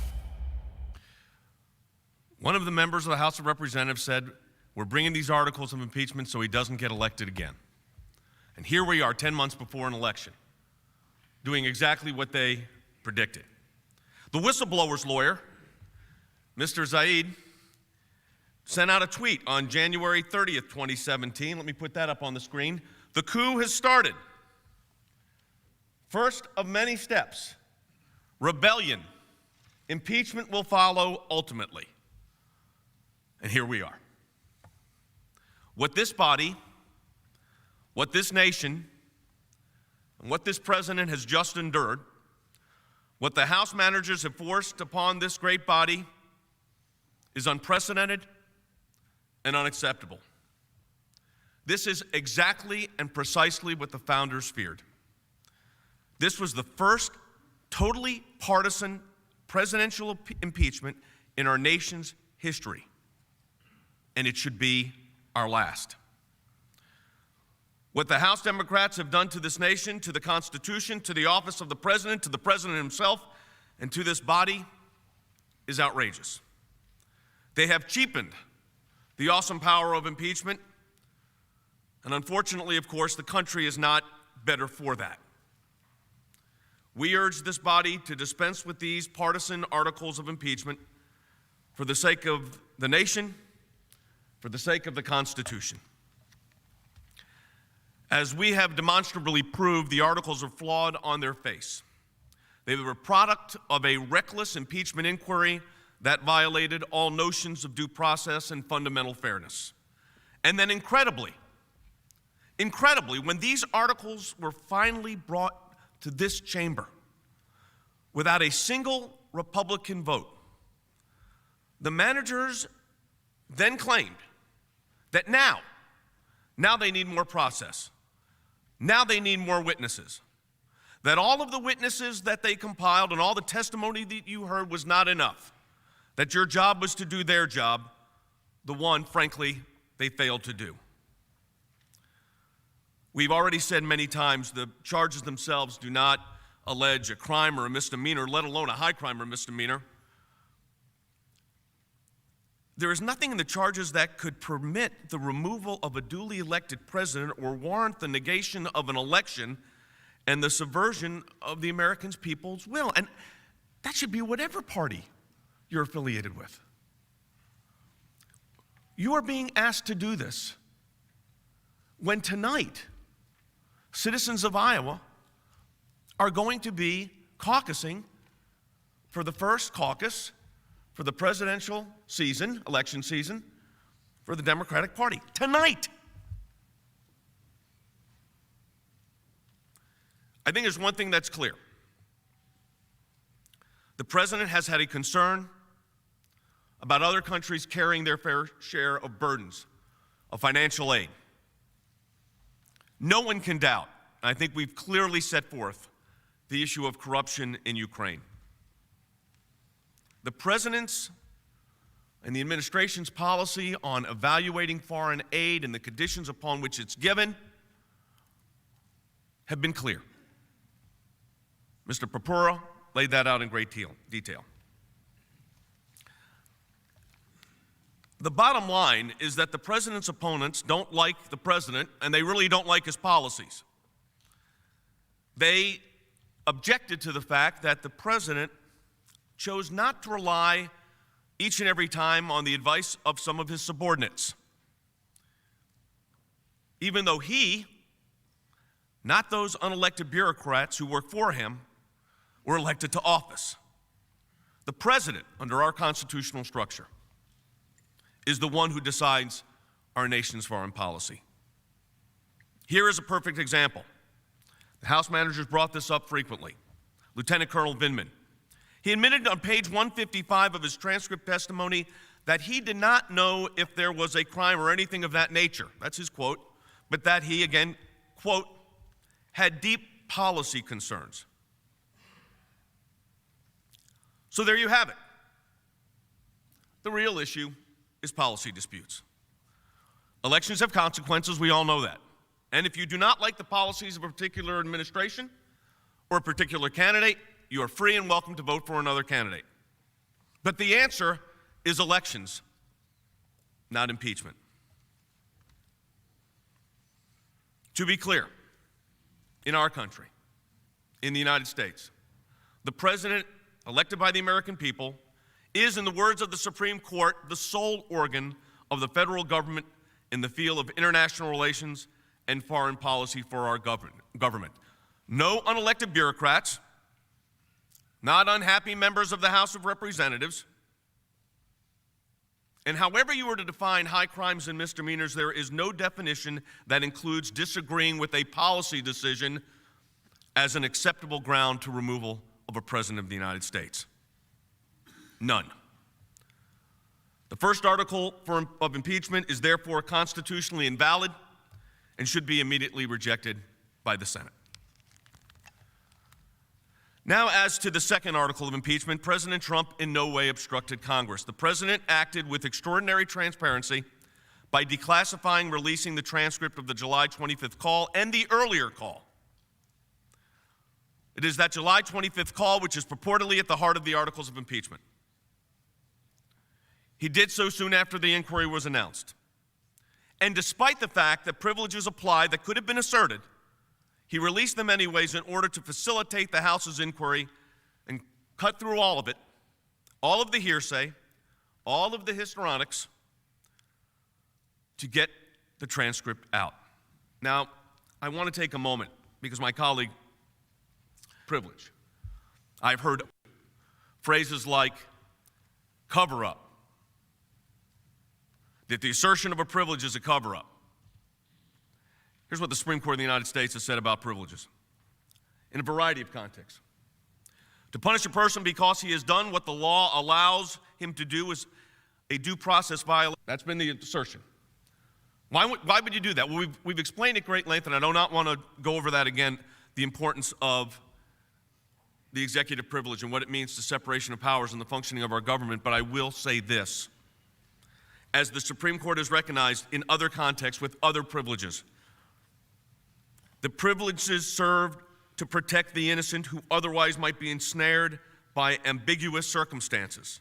Speaker 5: One of the members of the House of Representatives said, we're bringing these articles of impeachment so he doesn't get elected again. And here we are 10 months before an election, doing exactly what they predicted. The whistleblower's lawyer, Mr. Zaid, sent out a tweet on January 30th, 2017. Let me put that up on the screen. The coup has started. First of many steps. Rebellion. Impeachment will follow ultimately. And here we are. What this body, what this nation, and what this president has just endured, what the House managers have forced upon this great body is unprecedented and unacceptable. This is exactly and precisely what the founders feared. This was the first totally partisan presidential impeachment in our nation's history, and it should be our last. What the House Democrats have done to this nation, to the Constitution, to the office of the president, to the president himself, and to this body is outrageous. They have cheapened the awesome power of impeachment, and unfortunately, of course, the country is not better for that. We urge this body to dispense with these partisan articles of impeachment for the sake of the nation, for the sake of the Constitution. As we have demonstrably proved, the articles are flawed on their face. They were a product of a reckless impeachment inquiry that violated all notions of due process and fundamental fairness. And then incredibly, when these articles were finally brought to this chamber without a single Republican vote, the managers then claimed that now they need more process. Now they need more witnesses. That all of the witnesses that they compiled and all the testimony that you heard was not enough. That your job was to do their job, the one, frankly, they failed to do. We've already said many times the charges themselves do not allege a crime or a misdemeanor, let alone a high crime or misdemeanor. There is nothing in the charges that could permit the removal of a duly elected president or warrant the negation of an election and the subversion of the American people's will. And that should be whatever party you're affiliated with. You are being asked to do this when tonight citizens of Iowa are going to be caucusing for the first caucus for the presidential season, election season, for the Democratic Party. Tonight! I think there's one thing that's clear. The president has had a concern about other countries carrying their fair share of burdens of financial aid. No one can doubt, I think we've clearly set forth, the issue of corruption in Ukraine. The president's and the administration's policy on evaluating foreign aid and the conditions upon which it's given have been clear. Mr. Papura laid that out in great detail. The bottom line is that the president's opponents don't like the president, and they really don't like his policies. They objected to the fact that the president chose not to rely each and every time on the advice of some of his subordinates, even though he, not those unelected bureaucrats who work for him, were elected to office. The president, under our constitutional structure, is the one who decides our nation's foreign policy. Here is a perfect example. The House managers brought this up frequently. Lieutenant Colonel Vindman. He admitted on page 155 of his transcript testimony that he did not know if there was a crime or anything of that nature. That's his quote. But that he, again, quote, had deep policy concerns. So there you have it. The real issue is policy disputes. Elections have consequences, we all know that. And if you do not like the policies of a particular administration or a particular candidate, you are free and welcome to vote for another candidate. But the answer is elections, not impeachment. To be clear, in our country, in the United States, the president elected by the American people is, in the words of the Supreme Court, the sole organ of the federal government in the field of international relations and foreign policy for our government. No unelected bureaucrats, not unhappy members of the House of Representatives. And however you were to define high crimes and misdemeanors, there is no definition that includes disagreeing with a policy decision as an acceptable ground to removal of a president of the United States. None. The first article of impeachment is therefore constitutionally invalid and should be immediately rejected by the Senate. Now, as to the second article of impeachment, President Trump in no way obstructed Congress. The president acted with extraordinary transparency by declassifying, releasing the transcript of the July 25th call and the earlier call. It is that July 25th call which is purportedly at the heart of the articles of impeachment. He did so soon after the inquiry was announced. And despite the fact that privileges apply that could have been asserted, he released them anyways in order to facilitate the House's inquiry and cut through all of it, all of the hearsay, all of the histrionics, to get the transcript out. Now, I want to take a moment, because my colleague, privilege, I've heard phrases like cover-up, that the assertion of a privilege is a cover-up. Here's what the Supreme Court of the United States has said about privileges in a variety of contexts. To punish a person because he has done what the law allows him to do is a due process violation. That's been the assertion. Why would you do that? Well, we've explained at great length, and I do not want to go over that again, the importance of the executive privilege and what it means to separation of powers and the functioning of our government, but I will say this. As the Supreme Court has recognized in other contexts with other privileges, the privileges serve to protect the innocent who otherwise might be ensnared by ambiguous circumstances.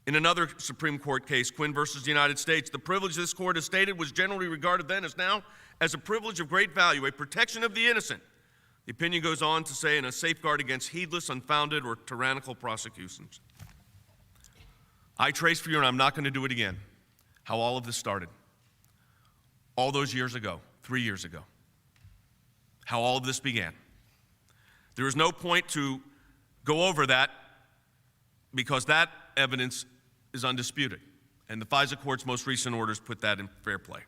Speaker 5: In another Supreme Court case, Quinn versus the United States, the privilege this court has stated was generally regarded then as now as a privilege of great value, a protection of the innocent. The opinion goes on to say, and a safeguard against heedless, unfounded, or tyrannical prosecutions. I trace for you, and I'm not going to do it again, how all of this started. All those years ago, 3 years ago. How all of this began. There is no point to go over that because that evidence is undisputed. And the FISA court's most recent orders put that in fair play.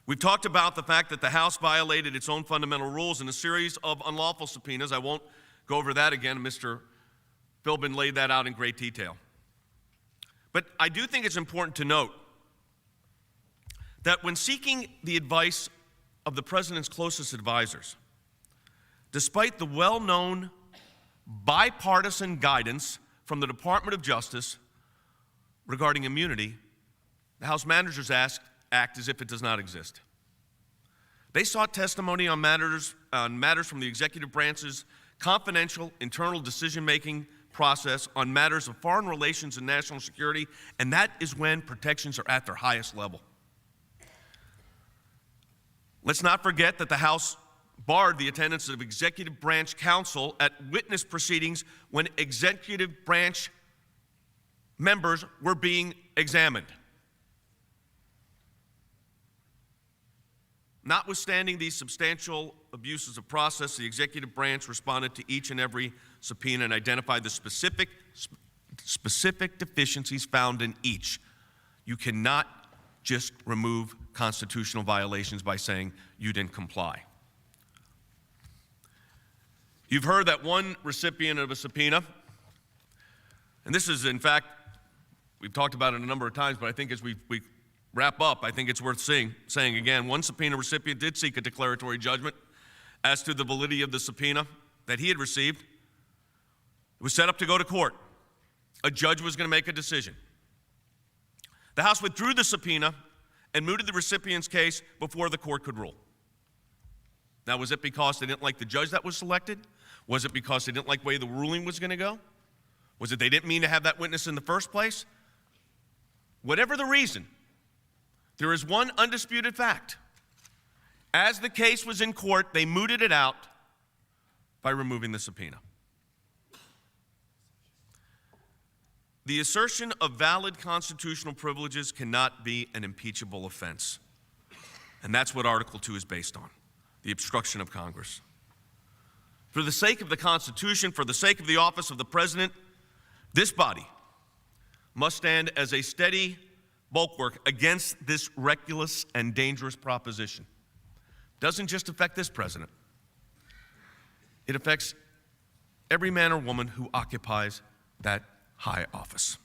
Speaker 5: We've talked about the fact that the House violated its own fundamental rules in a series of unlawful subpoenas. I won't go over that again. Mr. Philbin laid that out in great detail. But I do think it's important to note that when seeking the advice of the president's closest advisors, despite the well-known bipartisan guidance from the Department of Justice regarding immunity, the House managers act as if it does not exist. They sought testimony on matters from the executive branch's confidential internal decision-making process on matters of foreign relations and national security, and that is when protections are at their highest level. Let's not forget that the House barred the attendance of executive branch counsel at witness proceedings when executive branch members were being examined. Notwithstanding these substantial abuses of process, the executive branch responded to each and every subpoena and identified the specific deficiencies found in each. You cannot just remove constitutional violations by saying you didn't comply. You've heard that one recipient of a subpoena, and this is, in fact, we've talked about it a number of times, but I think as we wrap up, I think it's worth saying again, one subpoena recipient did seek a declaratory judgment as to the validity of the subpoena that he had received. It was set up to go to court. A judge was going to make a decision. The House withdrew the subpoena and mooted the recipient's case before the court could rule. Now, was it because they didn't like the judge that was selected? Was it because they didn't like the way the ruling was going to go? Was it they didn't mean to have that witness in the first place? Whatever the reason, there is one undisputed fact. As the case was in court, they mooted it out by removing the subpoena. The assertion of valid constitutional privileges cannot be an impeachable offense. And that's what Article 2 is based on, the obstruction of Congress. For the sake of the Constitution, for the sake of the office of the President, this body must stand as a steady bulwark against this reckless and dangerous proposition. It doesn't just affect this president. It affects every man or woman who occupies that high office.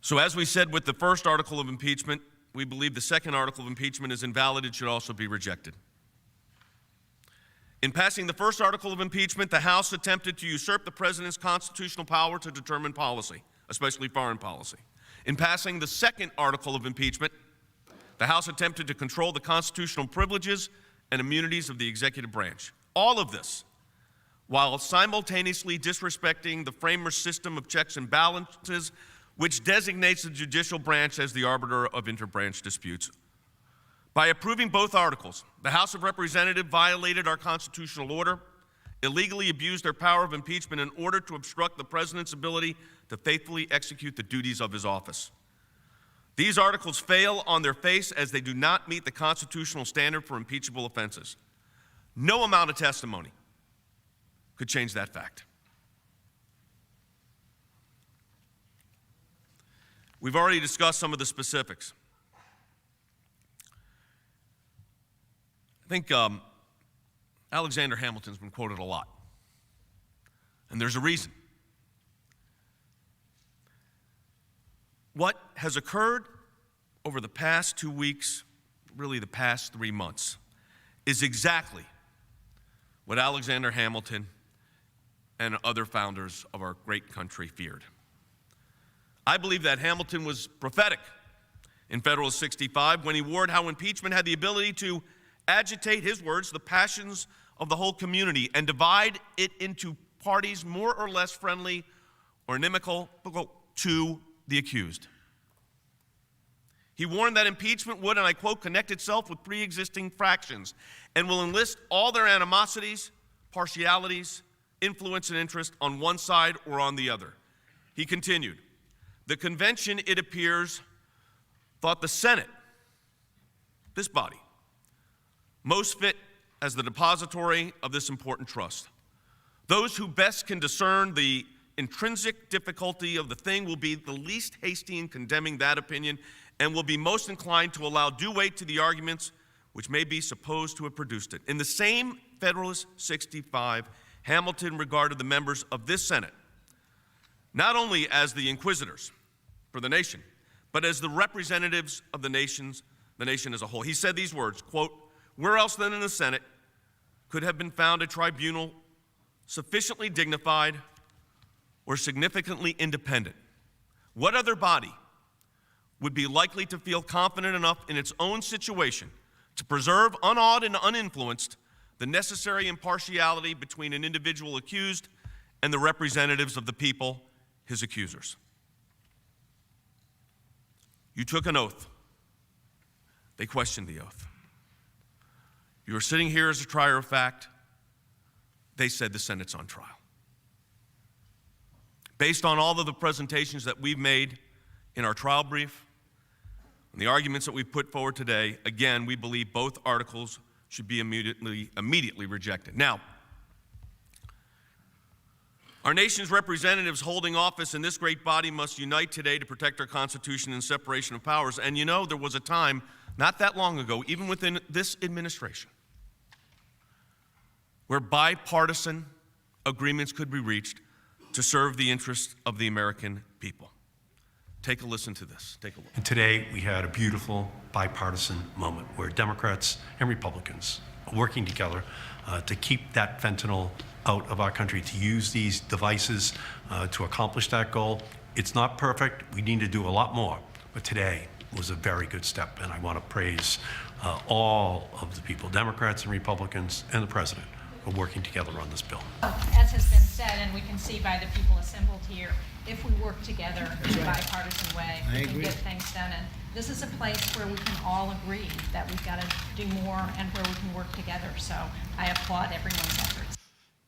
Speaker 5: So as we said with the first article of impeachment, we believe the second article of impeachment is invalid. It should also be rejected. In passing the first article of impeachment, the House attempted to usurp the president's constitutional power to determine policy, especially foreign policy. In passing the second article of impeachment, the House attempted to control the constitutional privileges and immunities of the executive branch. All of this while simultaneously disrespecting the framer's system of checks and balances, which designates the judicial branch as the arbiter of interbranch disputes. By approving both articles, the House of Representatives violated our constitutional order, illegally abused their power of impeachment in order to obstruct the president's ability to faithfully execute the duties of his office. These articles fail on their face as they do not meet the constitutional standard for impeachable offenses. No amount of testimony could change that fact. We've already discussed some of the specifics. I think Alexander Hamilton's been quoted a lot, and there's a reason. What has occurred over the past 2 weeks, really the past 3 months, is exactly what Alexander Hamilton and other founders of our great country feared. I believe that Hamilton was prophetic in Federalist 65 when he warned how impeachment had the ability to agitate, his words, the passions of the whole community and divide it into parties more or less friendly or inimical to the accused. He warned that impeachment would, and I quote, connect itself with pre-existing fractions and will enlist all their animosities, partialities, influence, and interest on one side or on the other. He continued, the convention, it appears, thought the Senate, this body, most fit as the depository of this important trust. Those who best can discern the intrinsic difficulty of the thing will be the least hasty in condemning that opinion and will be most inclined to allow due weight to the arguments which may be supposed to have produced it. In the same Federalist 65, Hamilton regarded the members of this Senate not only as the inquisitors for the nation, but as the representatives of the nation as a whole. He said these words, quote, where else than in the Senate could have been found a tribunal sufficiently dignified or significantly independent? What other body would be likely to feel confident enough in its own situation to preserve unawed and uninfluenced the necessary impartiality between an individual accused and the representatives of the people, his accusers? You took an oath. They questioned the oath. You were sitting here as a trier of fact. They said the Senate's on trial. Based on all of the presentations that we've made in our trial brief and the arguments that we've put forward today, again, we believe both articles should be immediately rejected. Now, our nation's representatives holding office in this great body must unite today to protect our Constitution and separation of powers. And you know, there was a time not that long ago, even within this administration, where bipartisan agreements could be reached to serve the interests of the American people. Take a listen to this. Take a look.
Speaker 21: And today we had a beautiful bipartisan moment where Democrats and Republicans are working together to keep that fentanyl out of our country, to use these devices to accomplish that goal. It's not perfect. We need to do a lot more. But today was a very good step, and I want to praise all of the people, Democrats and Republicans and the President, for working together on this bill.
Speaker 17: As has been said, and we can see by the people assembled here, if we work together in a bipartisan way, we can get things done. And this is a place where we can all agree that we've got to do more and where we can work together. So I applaud everyone's efforts.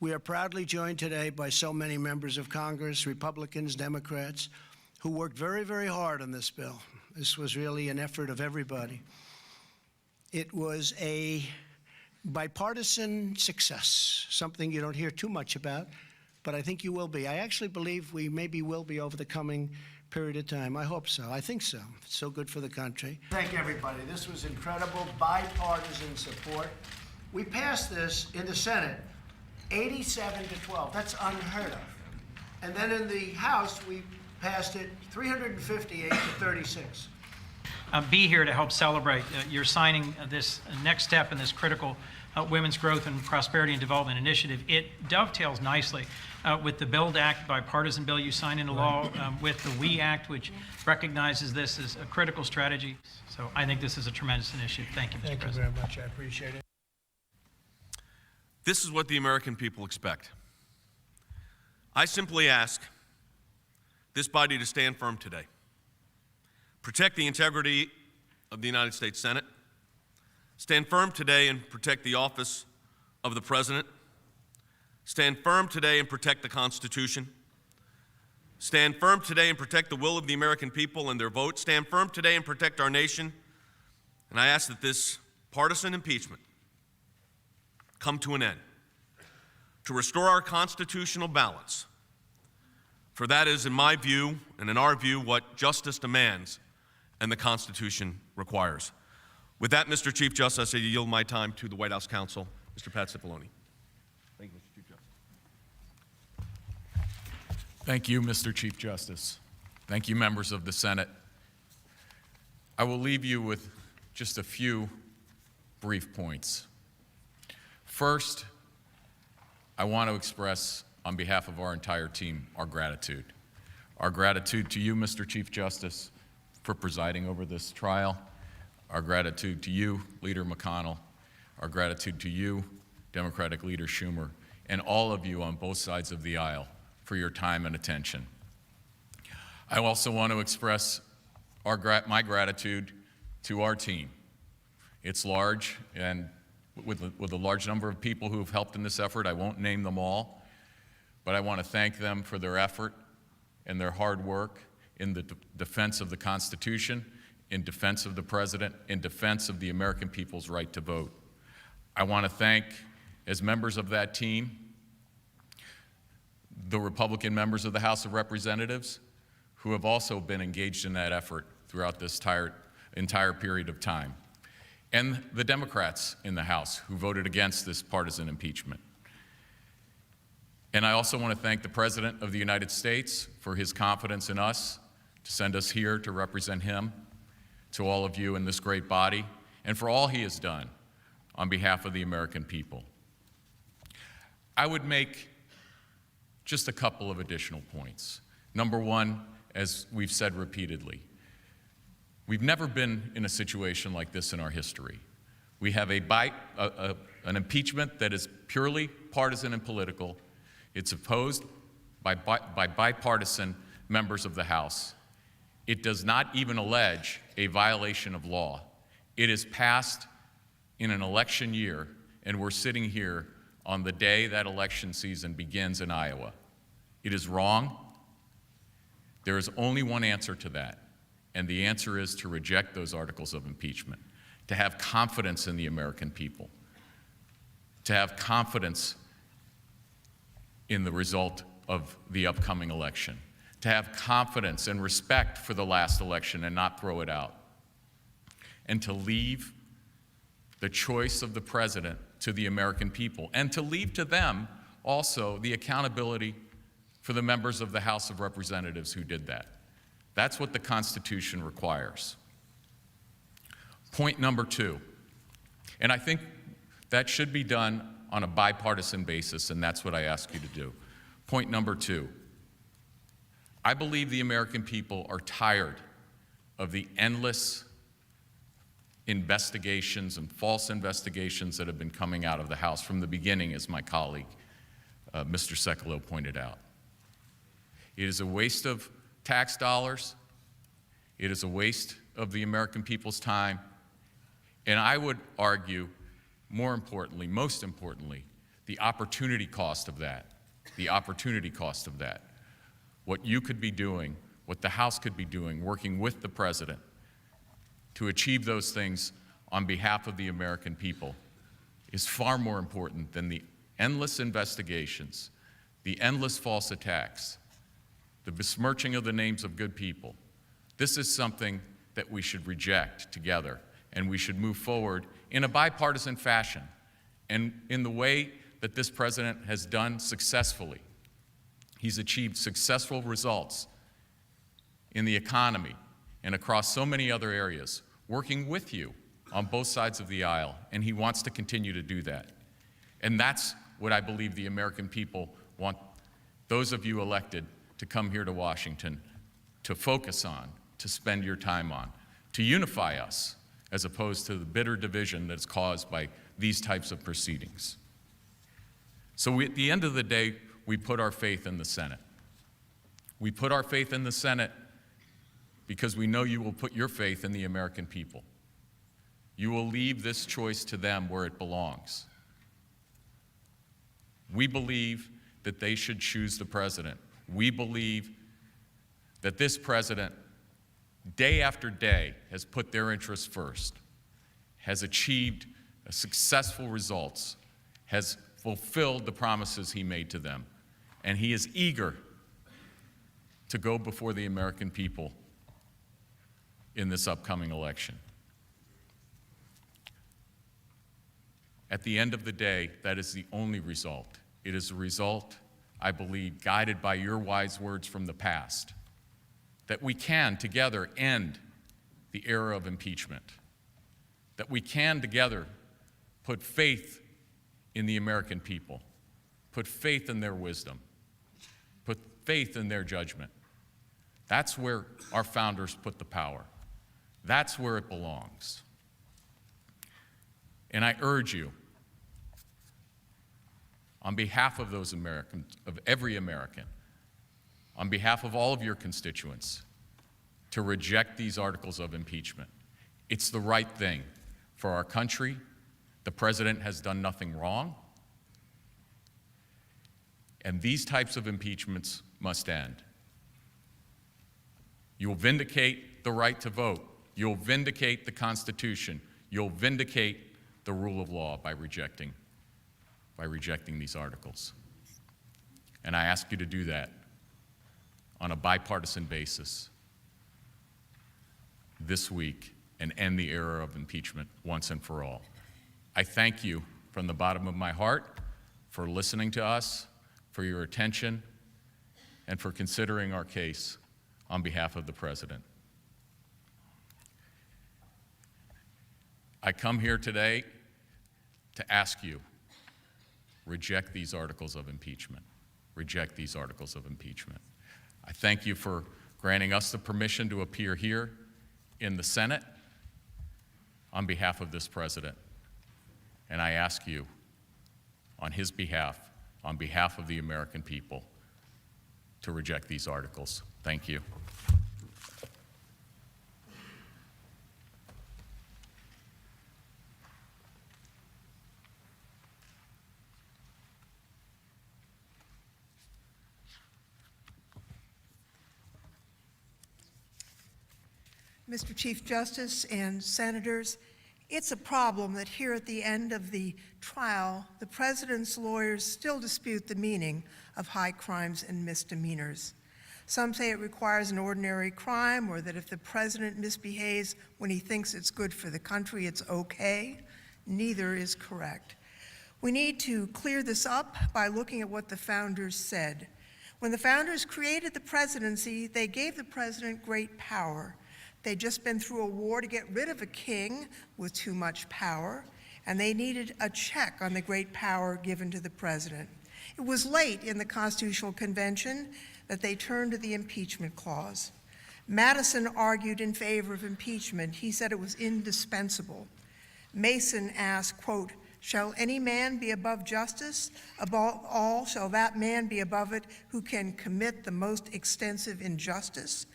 Speaker 2: We are proudly joined today by so many members of Congress, Republicans, Democrats, who worked very, very hard on this bill. This was really an effort of everybody. It was a bipartisan success, something you don't hear too much about, but I think you will be. I actually believe we maybe will be over the coming period of time. I hope so. I think so. It's so good for the country. Thank everybody. This was incredible bipartisan support. We passed this in the Senate 87 to 12. That's unheard of. And then in the House, we passed it 358 to 36.
Speaker 22: Be here to help celebrate your signing this next step in this critical Women's Growth and Prosperity and Development Initiative. It dovetails nicely with the BUILD Act, bipartisan bill you signed into law, with the WE Act, which recognizes this as a critical strategy. So I think this is a tremendous initiative. Thank you, Mr. President.
Speaker 2: Thank you very much. I appreciate it.
Speaker 5: This is what the American people expect. I simply ask this body to stand firm today. Protect the integrity of the United States Senate. Stand firm today and protect the office of the President. Stand firm today and protect the Constitution. Stand firm today and protect the will of the American people and their vote. Stand firm today and protect our nation. And I ask that this partisan impeachment come to an end, to restore our constitutional balance. For that is, in my view and in our view, what justice demands and the Constitution requires. With that, Mr. Chief Justice, I yield my time to the White House counsel, Mr. Pat Cipollone. Thank you, Mr. Chief Justice.
Speaker 23: Thank you, Mr. Chief Justice. Thank you, members of the Senate. I will leave you with just a few brief points. First, I want to express, on behalf of our entire team, our gratitude. Our gratitude to you, Mr. Chief Justice, for presiding over this trial. Our gratitude to you, Leader McConnell. Our gratitude to you, Democratic Leader Schumer, and all of you on both sides of the aisle for your time and attention. I also want to express my gratitude to our team. It's large, and with a large number of people who have helped in this effort. I won't name them all, but I want to thank them for their effort and their hard work in the defense of the Constitution, in defense of the President, in defense of the American people's right to vote. I want to thank, as members of that team, the Republican members of the House of Representatives who have also been engaged in that effort throughout this entire period of time, and the Democrats in the House who voted against this partisan impeachment. And I also want to thank the President of the United States for his confidence in us to send us here to represent him, to all of you in this great body, and for all he has done on behalf of the American people. I would make just a couple of additional points. Number one, as we've said repeatedly, we've never been in a situation like this in our history. We have an impeachment that is purely partisan and political. It's opposed by bipartisan members of the House. It does not even allege a violation of law. It is passed in an election year, and we're sitting here on the day that election season begins in Iowa. It is wrong. There is only one answer to that, and the answer is to reject those articles of impeachment, to have confidence in the American people, to have confidence in the result of the upcoming election, to have confidence and respect for the last election and not throw it out, and to leave the choice of the President to the American people, and to leave to them also the accountability for the members of the House of Representatives who did that. That's what the Constitution requires. Point number two, and I think that should be done on a bipartisan basis, and that's what I ask you to do. Point number two, I believe the American people are tired of the endless investigations and false investigations that have been coming out of the House from the beginning, as my colleague, Mr. Sekulow, pointed out. It is a waste of tax dollars. It is a waste of the American people's time. And I would argue, more importantly, most importantly, the opportunity cost of that. The opportunity cost of that. What you could be doing, what the House could be doing, working with the President to achieve those things on behalf of the American people is far more important than the endless investigations, the endless false attacks, the besmirching of the names of good people. This is something that we should reject together, and we should move forward in a bipartisan fashion and in the way that this president has done successfully. He's achieved successful results in the economy and across so many other areas, working with you on both sides of the aisle, and he wants to continue to do that. And that's what I believe the American people want those of you elected to come here to Washington to focus on, to spend your time on, to unify us, as opposed to the bitter division that's caused by these types of proceedings. So at the end of the day, we put our faith in the Senate. We put our faith in the Senate because we know you will put your faith in the American people. You will leave this choice to them where it belongs. We believe that they should choose the president. We believe that this president, day after day, has put their interests first, has achieved successful results, has fulfilled the promises he made to them, and he is eager to go before the American people in this upcoming election. At the end of the day, that is the only result. It is a result, I believe, guided by your wise words from the past, that we can together end the era of impeachment, that we can together put faith in the American people, put faith in their wisdom, put faith in their judgment. That's where our founders put the power. That's where it belongs. And I urge you, on behalf of those Americans, of every American, on behalf of all of your constituents, to reject these articles of impeachment. It's the right thing for our country. The president has done nothing wrong. And these types of impeachments must end. You'll vindicate the right to vote. You'll vindicate the Constitution. You'll vindicate the rule of law by rejecting these articles. And I ask you to do that on a bipartisan basis this week and end the era of impeachment once and for all. I thank you from the bottom of my heart for listening to us, for your attention, and for considering our case on behalf of the president. I come here today to ask you, reject these articles of impeachment. Reject these articles of impeachment. I thank you for granting us the permission to appear here in the Senate on behalf of this president. And I ask you, on his behalf, on behalf of the American people, to reject these articles. Thank you.
Speaker 1: Mr. Chief Justice and Senators, it's a problem that here at the end of the trial, the president's lawyers still dispute the meaning of high crimes and misdemeanors. Some say it requires an ordinary crime, or that if the president misbehaves when he thinks it's good for the country, it's okay. Neither is correct. We need to clear this up by looking at what the founders said. When the founders created the presidency, they gave the president great power. They'd just been through a war to get rid of a king with too much power, and they needed a check on the great power given to the president. It was late in the Constitutional Convention that they turned to the impeachment clause. Madison argued in favor of impeachment. He said it was indispensable. Mason asked, quote, "Shall any man be above justice? Above all, shall that man be above it who can commit the most extensive injustice?"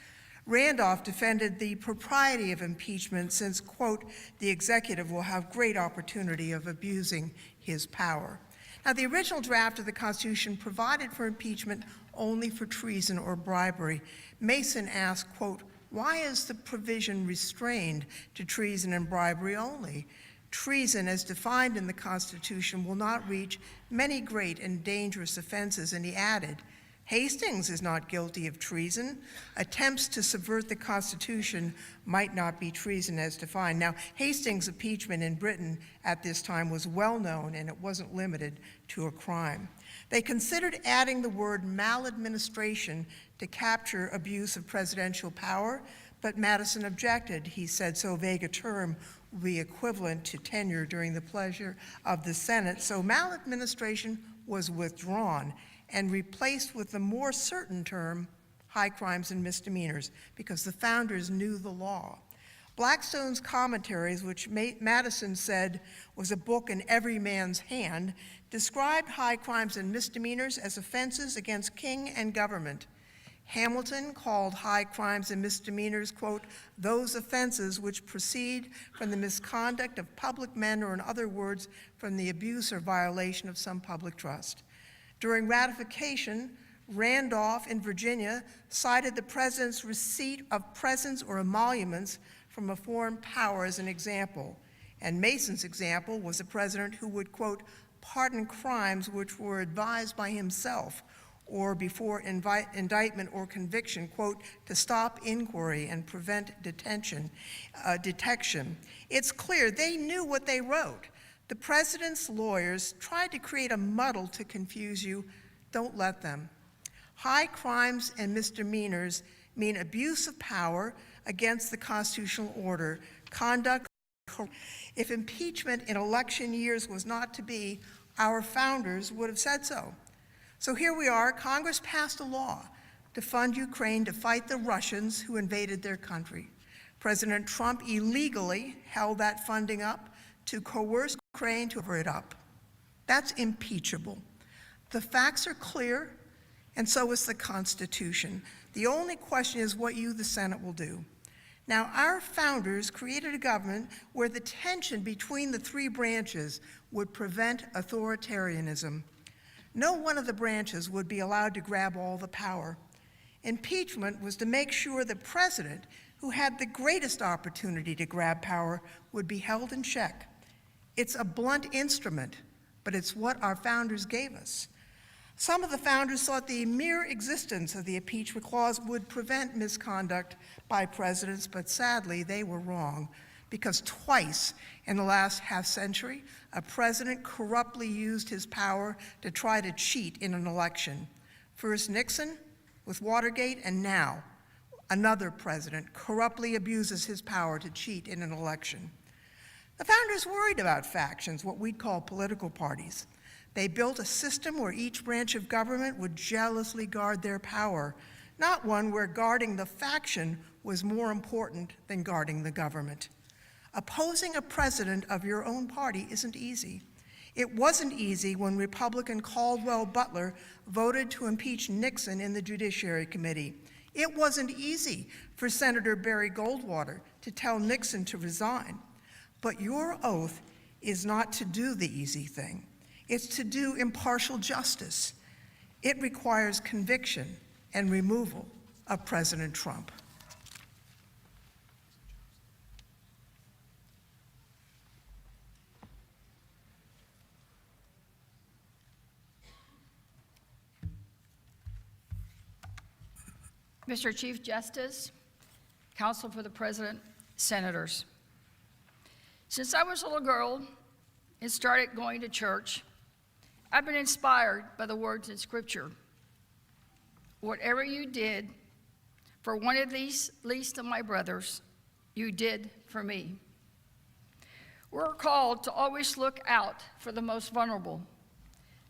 Speaker 1: Randolph defended the propriety of impeachment since, quote, "the executive will have great opportunity of abusing his power." Now, the original draft of the Constitution provided for impeachment only for treason or bribery. Mason asked, quote, "Why is the provision restrained to treason and bribery only? Treason, as defined in the Constitution, will not reach many great and dangerous offenses." And he added, "Hastings is not guilty of treason. Attempts to subvert the Constitution might not be treason as defined." Now, Hastings' impeachment in Britain at this time was well known, and it wasn't limited to a crime. They considered adding the word maladministration to capture abuse of presidential power, but Madison objected. He said so vague a term would be equivalent to tenure during the pleasure of the Senate. So maladministration was withdrawn and replaced with the more certain term, high crimes and misdemeanors, because the founders knew the law. Blackstone's Commentaries, which Madison said was a book in every man's hand, described high crimes and misdemeanors as offenses against king and government. Hamilton called high crimes and misdemeanors, quote, "those offenses which proceed from the misconduct of public men, or in other words, from the abuse or violation of some public trust." During ratification, Randolph in Virginia cited the president's receipt of presents or emoluments from a foreign power as an example. And Mason's example was a president who would, quote, "pardon crimes which were advised by himself or before indictment or conviction, quote, to stop inquiry and prevent detection." It's clear they knew what they wrote. The president's lawyers tried to create a muddle to confuse you. Don't let them. High crimes and misdemeanors mean abuse of power against the constitutional order, conduct. If impeachment in election years was not to be, our founders would have said so. So here we are, Congress passed a law to fund Ukraine to fight the Russians who invaded their country. President Trump illegally held that funding up to coerce Ukraine to cover it up. That's impeachable. The facts are clear, and so is the Constitution. The only question is what you, the Senate, will do. Now, our founders created a government where the tension between the three branches would prevent authoritarianism. No one of the branches would be allowed to grab all the power. Impeachment was to make sure the president, who had the greatest opportunity to grab power, would be held in check. It's a blunt instrument, but it's what our founders gave us. Some of the founders thought the mere existence of the impeachment clause would prevent misconduct by presidents, but sadly, they were wrong, because twice in the last half century, a president corruptly used his power to try to cheat in an election. First Nixon with Watergate, and now another president corruptly abuses his power to cheat in an election. The founders worried about factions, what we'd call political parties. They built a system where each branch of government would jealously guard their power, not one where guarding the faction was more important than guarding the government. Opposing a president of your own party isn't easy. It wasn't easy when Republican Caldwell Butler voted to impeach Nixon in the Judiciary Committee. It wasn't easy for Senator Barry Goldwater to tell Nixon to resign. But your oath is not to do the easy thing. It's to do impartial justice. It requires conviction and removal of President Trump.
Speaker 3: Mr. Chief Justice, Counsel for the President, Senators. Since I was a little girl and started going to church, I've been inspired by the words in Scripture. Whatever you did for one of these least of my brothers, you did for me. We're called to always look out for the most vulnerable.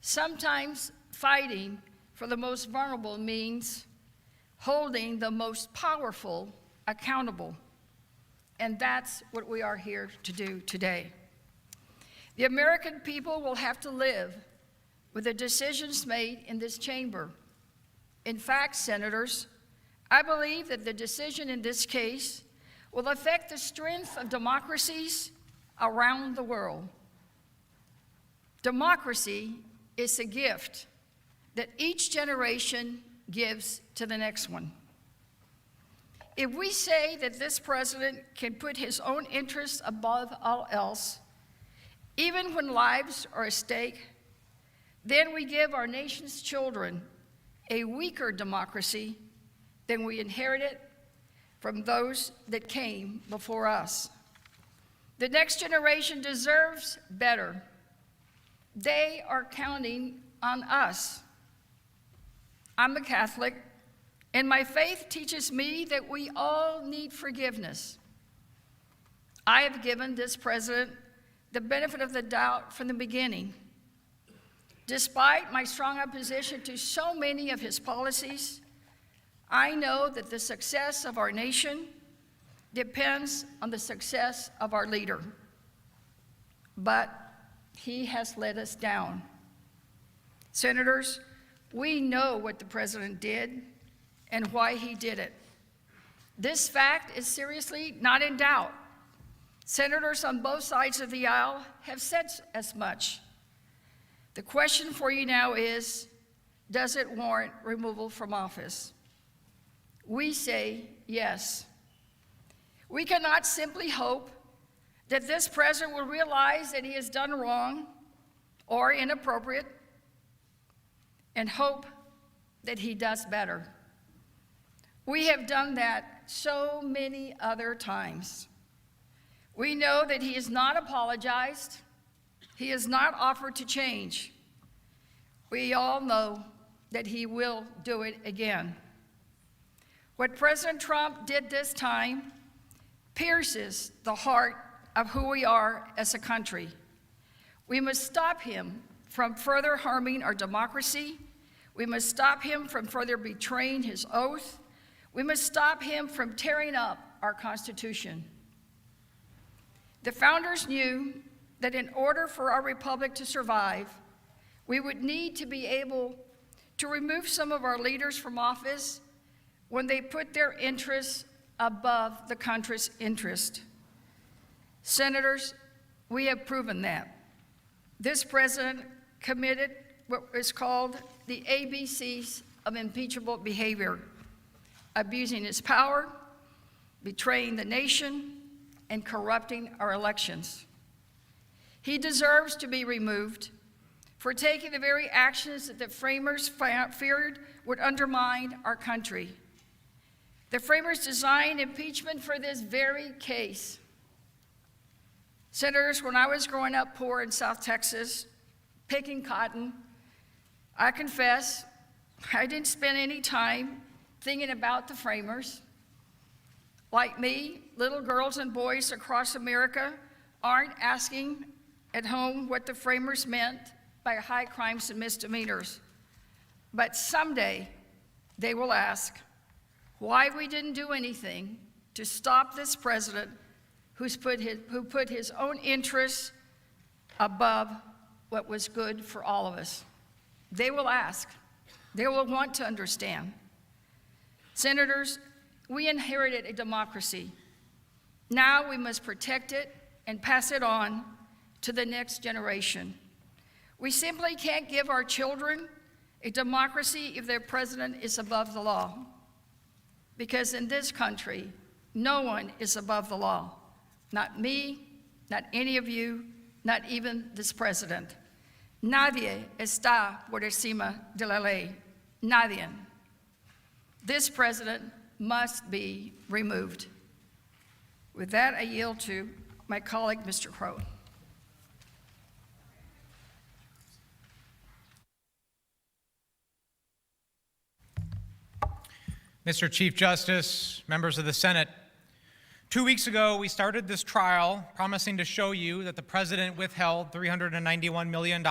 Speaker 3: Sometimes fighting for the most vulnerable means holding the most powerful accountable. And that's what we are here to do today. The American people will have to live with the decisions made in this chamber. In fact, senators, I believe that the decision in this case will affect the strength of democracies around the world. Democracy is a gift that each generation gives to the next one. If we say that this president can put his own interests above all else, even when lives are at stake, then we give our nation's children a weaker democracy than we inherited from those that came before us. The next generation deserves better. They are counting on us. I'm a Catholic, and my faith teaches me that we all need forgiveness. I have given this president the benefit of the doubt from the beginning. Despite my strong opposition to so many of his policies, I know that the success of our nation depends on the success of our leader. But he has let us down. Senators, we know what the president did and why he did it. This fact is seriously not in doubt. Senators on both sides of the aisle have said as much. The question for you now is, does it warrant removal from office? We say yes. We cannot simply hope that this president will realize that he has done wrong or inappropriate and hope that he does better. We have done that so many other times. We know that he has not apologized. He has not offered to change. We all know that he will do it again. What President Trump did this time pierces the heart of who we are as a country. We must stop him from further harming our democracy. We must stop him from further betraying his oath. We must stop him from tearing up our Constitution. The founders knew that in order for our republic to survive, we would need to be able to remove some of our leaders from office when they put their interests above the country's interest. Senators, we have proven that. This president committed what is called the ABCs of impeachable behavior: abusing his power, betraying the nation, and corrupting our elections. He deserves to be removed for taking the very actions that the framers feared would undermine our country. The framers designed impeachment for this very case. Senators, when I was growing up poor in South Texas, picking cotton, I confess I didn't spend any time thinking about the framers. Like me, little girls and boys across America aren't asking at home what the framers meant by high crimes and misdemeanors. But someday they will ask why we didn't do anything to stop this president who put his own interests above what was good for all of us. They will ask. They will want to understand. Senators, we inherited a democracy. Now we must protect it and pass it on to the next generation. We simply can't give our children a democracy if their president is above the law. Because in this country, no one is above the law. Not me, not any of you, not even this president. Nadie está por encima de la ley. Nadie. This president must be removed. With that, I yield to my colleague, Mr. Crow.
Speaker 4: Mr. Chief Justice, members of the Senate, 2 weeks ago, we started this trial promising to show you that the president withheld $391 million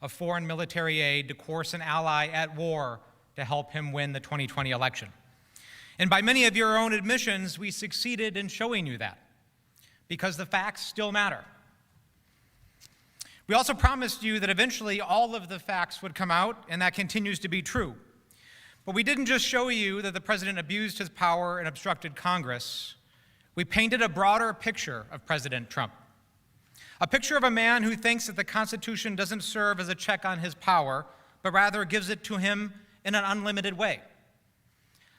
Speaker 4: of foreign military aid to coerce an ally at war to help him win the 2020 election. And by many of your own admissions, we succeeded in showing you that, because the facts still matter. We also promised you that eventually all of the facts would come out, and that continues to be true. But we didn't just show you that the president abused his power and obstructed Congress. We painted a broader picture of President Trump. A picture of a man who thinks that the Constitution doesn't serve as a check on his power, but rather gives it to him in an unlimited way.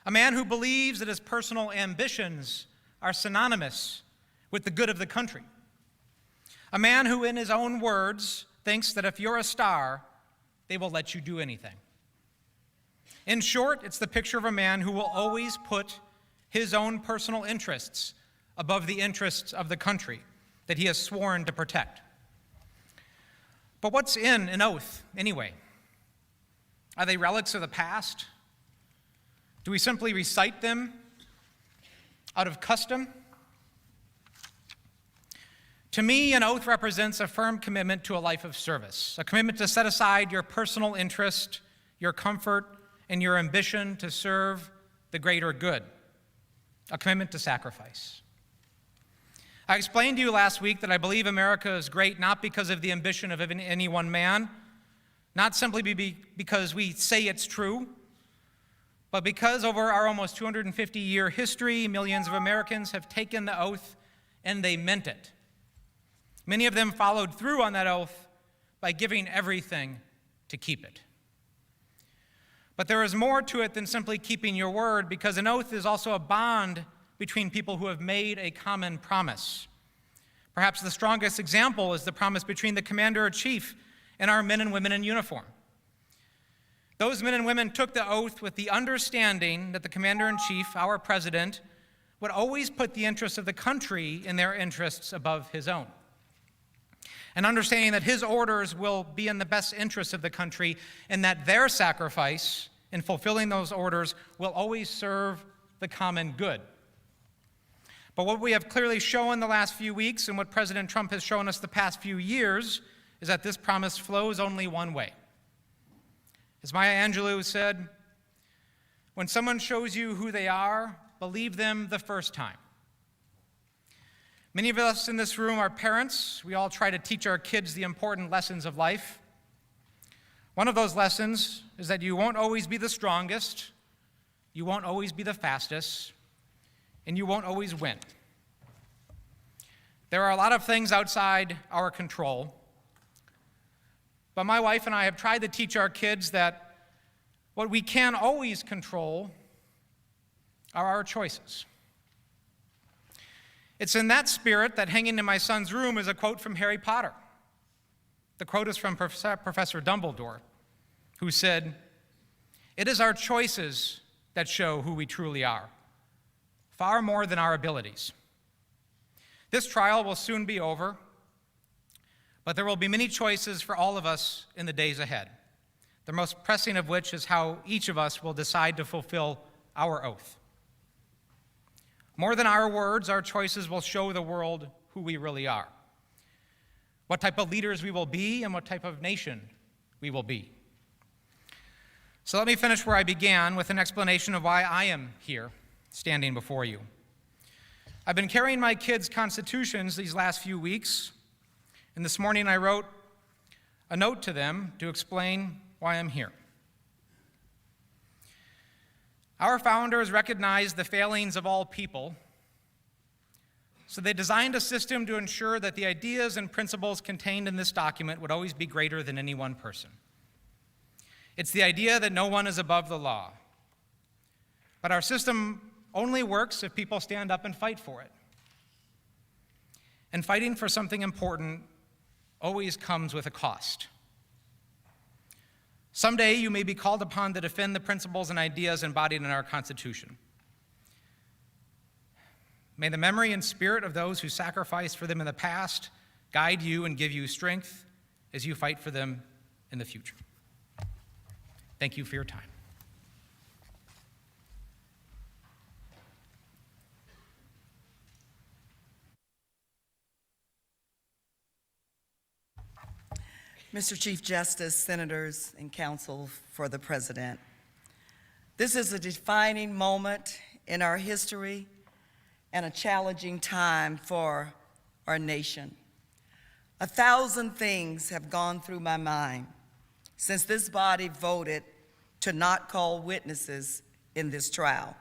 Speaker 4: A man who believes that his personal ambitions are synonymous with the good of the country. A man who, in his own words, thinks that if you're a star, they will let you do anything. In short, it's the picture of a man who will always put his own personal interests above the interests of the country that he has sworn to protect. But what's in an oath, anyway? Are they relics of the past? Do we simply recite them out of custom? To me, an oath represents a firm commitment to a life of service, a commitment to set aside your personal interest, your comfort, and your ambition to serve the greater good, a commitment to sacrifice. I explained to you last week that I believe America is great not because of the ambition of any one man, not simply because we say it's true, but because over our almost 250-year history, millions of Americans have taken the oath and they meant it. Many of them followed through on that oath by giving everything to keep it. But there is more to it than simply keeping your word, because an oath is also a bond between people who have made a common promise. Perhaps the strongest example is the promise between the commander-in-chief and our men and women in uniform. Those men and women took the oath with the understanding that the commander-in-chief, our president, would always put the interests of the country and their interests above his own. And understanding that his orders will be in the best interests of the country, and that their sacrifice in fulfilling those orders will always serve the common good. But what we have clearly shown the last few weeks, and what President Trump has shown us the past few years, is that this promise flows only one way. As Maya Angelou said, when someone shows you who they are, believe them the first time. Many of us in this room are parents. We all try to teach our kids the important lessons of life. One of those lessons is that you won't always be the strongest, you won't always be the fastest, and you won't always win. There are a lot of things outside our control, but my wife and I have tried to teach our kids that what we can always control are our choices. It's in that spirit that hanging in my son's room is a quote from Harry Potter. The quote is from Professor Dumbledore, who said, "It is our choices that show who we truly are, far more than our abilities." This trial will soon be over, but there will be many choices for all of us in the days ahead, the most pressing of which is how each of us will decide to fulfill our oath. More than our words, our choices will show the world who we really are, what type of leaders we will be, and what type of nation we will be. So let me finish where I began, with an explanation of why I am here, standing before you. I've been carrying my kids' constitutions these last few weeks, and this morning I wrote a note to them to explain why I'm here. Our founders recognized the failings of all people, so they designed a system to ensure that the ideas and principles contained in this document would always be greater than any one person. It's the idea that no one is above the law. But our system only works if people stand up and fight for it. And fighting for something important always comes with a cost. Someday you may be called upon to defend the principles and ideas embodied in our Constitution. May the memory and spirit of those who sacrificed for them in the past guide you and give you strength as you fight for them in the future. Thank you for your time.
Speaker 6: Mr. Chief Justice, Senators, and Counsel for the President, this is a defining moment in our history and a challenging time for our nation. 1,000 things have gone through my mind since this body voted to not call witnesses in this trial.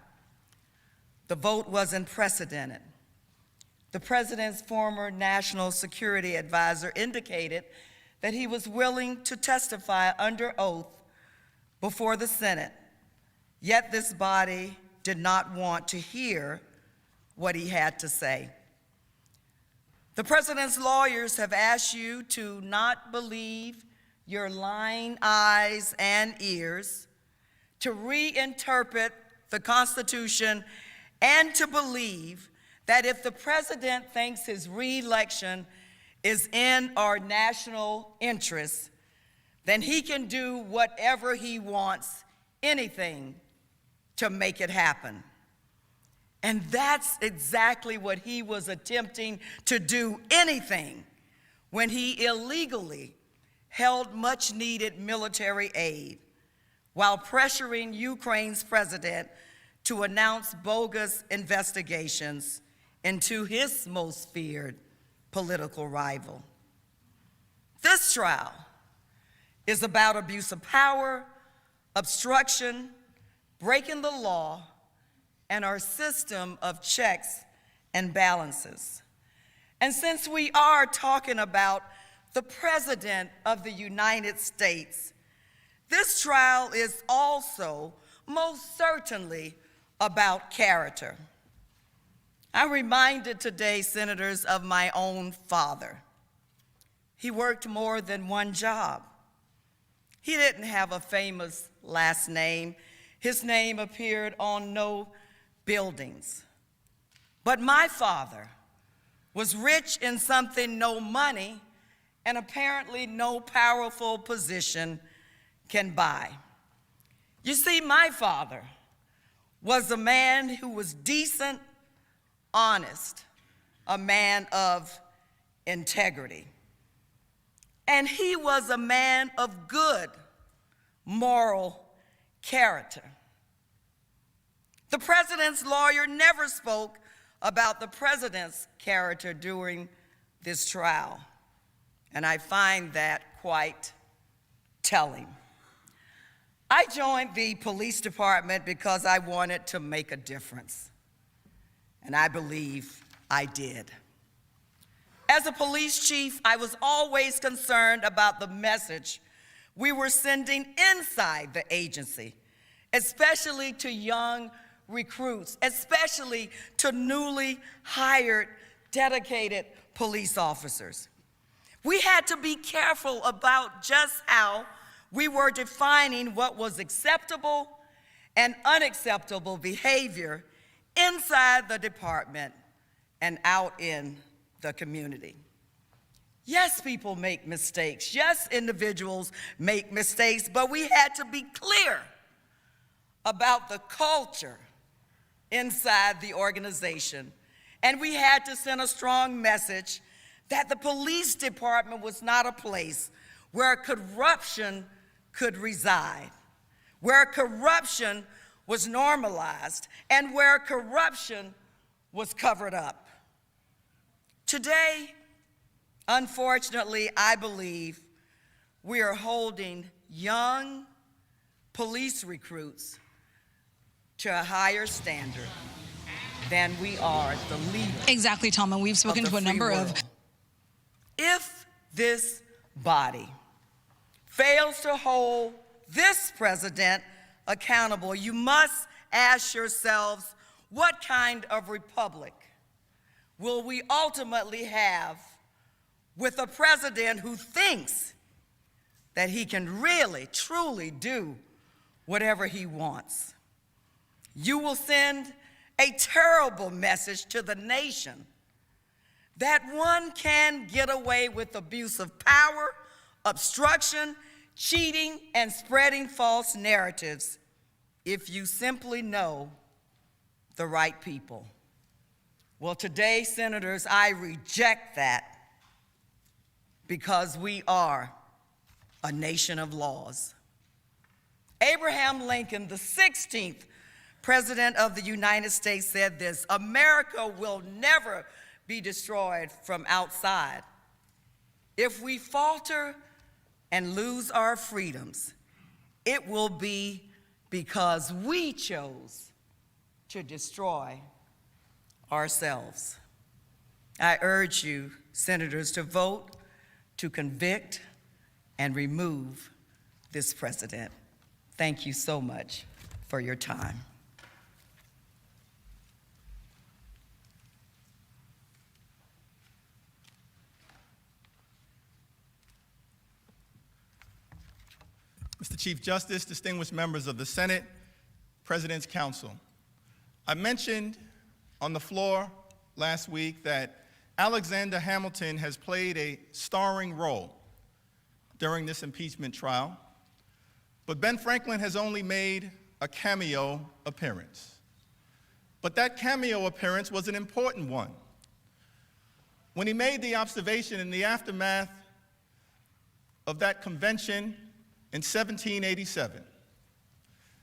Speaker 6: The vote was unprecedented. The President's former national security advisor indicated that he was willing to testify under oath before the Senate, yet this body did not want to hear what he had to say. The President's lawyers have asked you to not believe your lying eyes and ears, to reinterpret the Constitution, and to believe that if the President thinks his re-election is in our national interest, then he can do whatever he wants, anything, to make it happen. And that's exactly what he was attempting to do, anything, when he illegally held much-needed military aid while pressuring Ukraine's president to announce bogus investigations into his most feared political rival. This trial is about abuse of power, obstruction, breaking the law, and our system of checks and balances. And since we are talking about the President of the United States, this trial is also most certainly about character. I'm reminded today, Senators, of my own father. He worked more than one job. He didn't have a famous last name. His name appeared on no buildings. But my father was rich in something no money and apparently no powerful position can buy. You see, my father was a man who was decent, honest, a man of integrity. And he was a man of good moral character. The President's lawyer never spoke about the President's character during this trial, and I find that quite telling. I joined the police department because I wanted to make a difference, and I believe I did. As a police chief, I was always concerned about the message we were sending inside the agency, especially to young recruits, especially to newly hired, dedicated police officers. We had to be careful about just how we were defining what was acceptable and unacceptable behavior inside the department and out in the community. Yes, people make mistakes. Yes, individuals make mistakes, but we had to be clear about the culture inside the organization. And we had to send a strong message that the police department was not a place where corruption could reside, where corruption was normalized, and where corruption was covered up. Today, unfortunately, I believe we are holding young police recruits to a higher standard than we are the leader.
Speaker 7: Exactly, Tom, and we've spoken to a number of.
Speaker 6: If this body fails to hold this president accountable, you must ask yourselves, what kind of republic will we ultimately have with a president who thinks that he can really, truly do whatever he wants? You will send a terrible message to the nation that one can get away with abuse of power, obstruction, cheating, and spreading false narratives if you simply know the right people. Well, today, Senators, I reject that because we are a nation of laws. Abraham Lincoln, the 16th President of the United States, said this: "America will never be destroyed from outside. If we falter and lose our freedoms, it will be because we chose to destroy ourselves." I urge you, senators, to vote to convict and remove this president. Thank you so much for your time.
Speaker 8: Mr. Chief Justice, distinguished members of the Senate, President's Council, I mentioned on the floor last week that Alexander Hamilton has played a starring role during this impeachment trial, but Ben Franklin has only made a cameo appearance. But that cameo appearance was an important one. When he made the observation in the aftermath of that convention in 1787,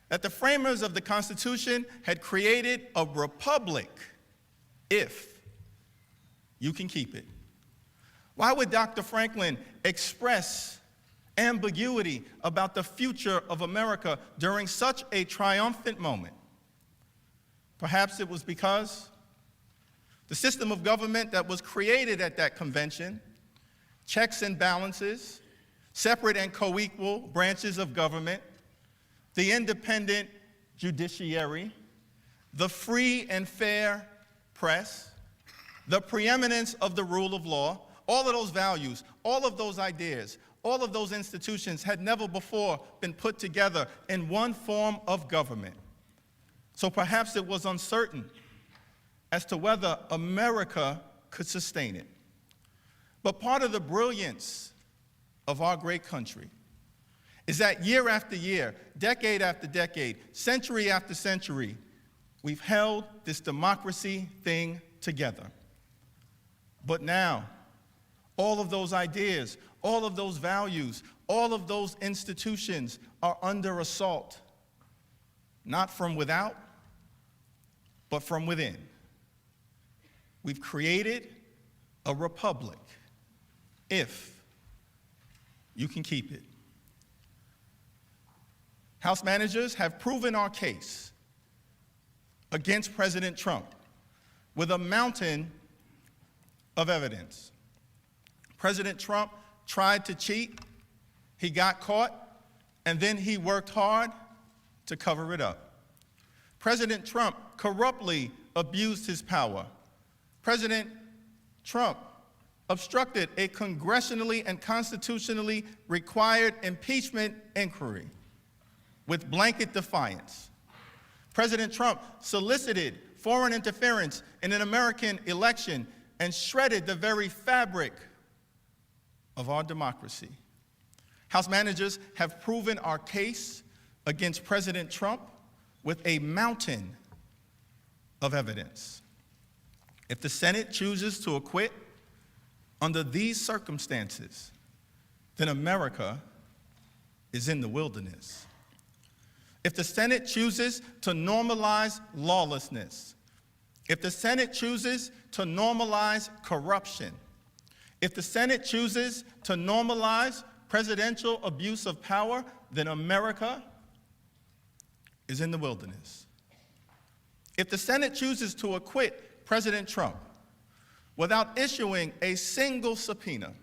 Speaker 8: that the framers of the Constitution had created a republic if you can keep it. Why would Dr. Franklin express ambiguity about the future of America during such a triumphant moment? Perhaps it was because the system of government that was created at that convention, checks and balances, separate and co-equal branches of government, the independent judiciary, the free and fair press, the preeminence of the rule of law, all of those values, all of those ideas, all of those institutions had never before been put together in one form of government. So perhaps it was uncertain as to whether America could sustain it. But part of the brilliance of our great country is that year after year, decade after decade, century after century, we've held this democracy thing together. But now, all of those ideas, all of those values, all of those institutions are under assault, not from without, but from within. We've created a republic if you can keep it. House managers have proven our case against President Trump with a mountain of evidence. President Trump tried to cheat, he got caught, and then he worked hard to cover it up. President Trump corruptly abused his power. President Trump obstructed a congressionally and constitutionally required impeachment inquiry with blanket defiance. President Trump solicited foreign interference in an American election and shredded the very fabric of our democracy. House managers have proven our case against President Trump with a mountain of evidence. If the Senate chooses to acquit under these circumstances, then America is in the wilderness. If the Senate chooses to normalize lawlessness, if the Senate chooses to normalize corruption, if the Senate chooses to normalize presidential abuse of power, then America is in the wilderness. If the Senate chooses to acquit President Trump without issuing a single subpoena,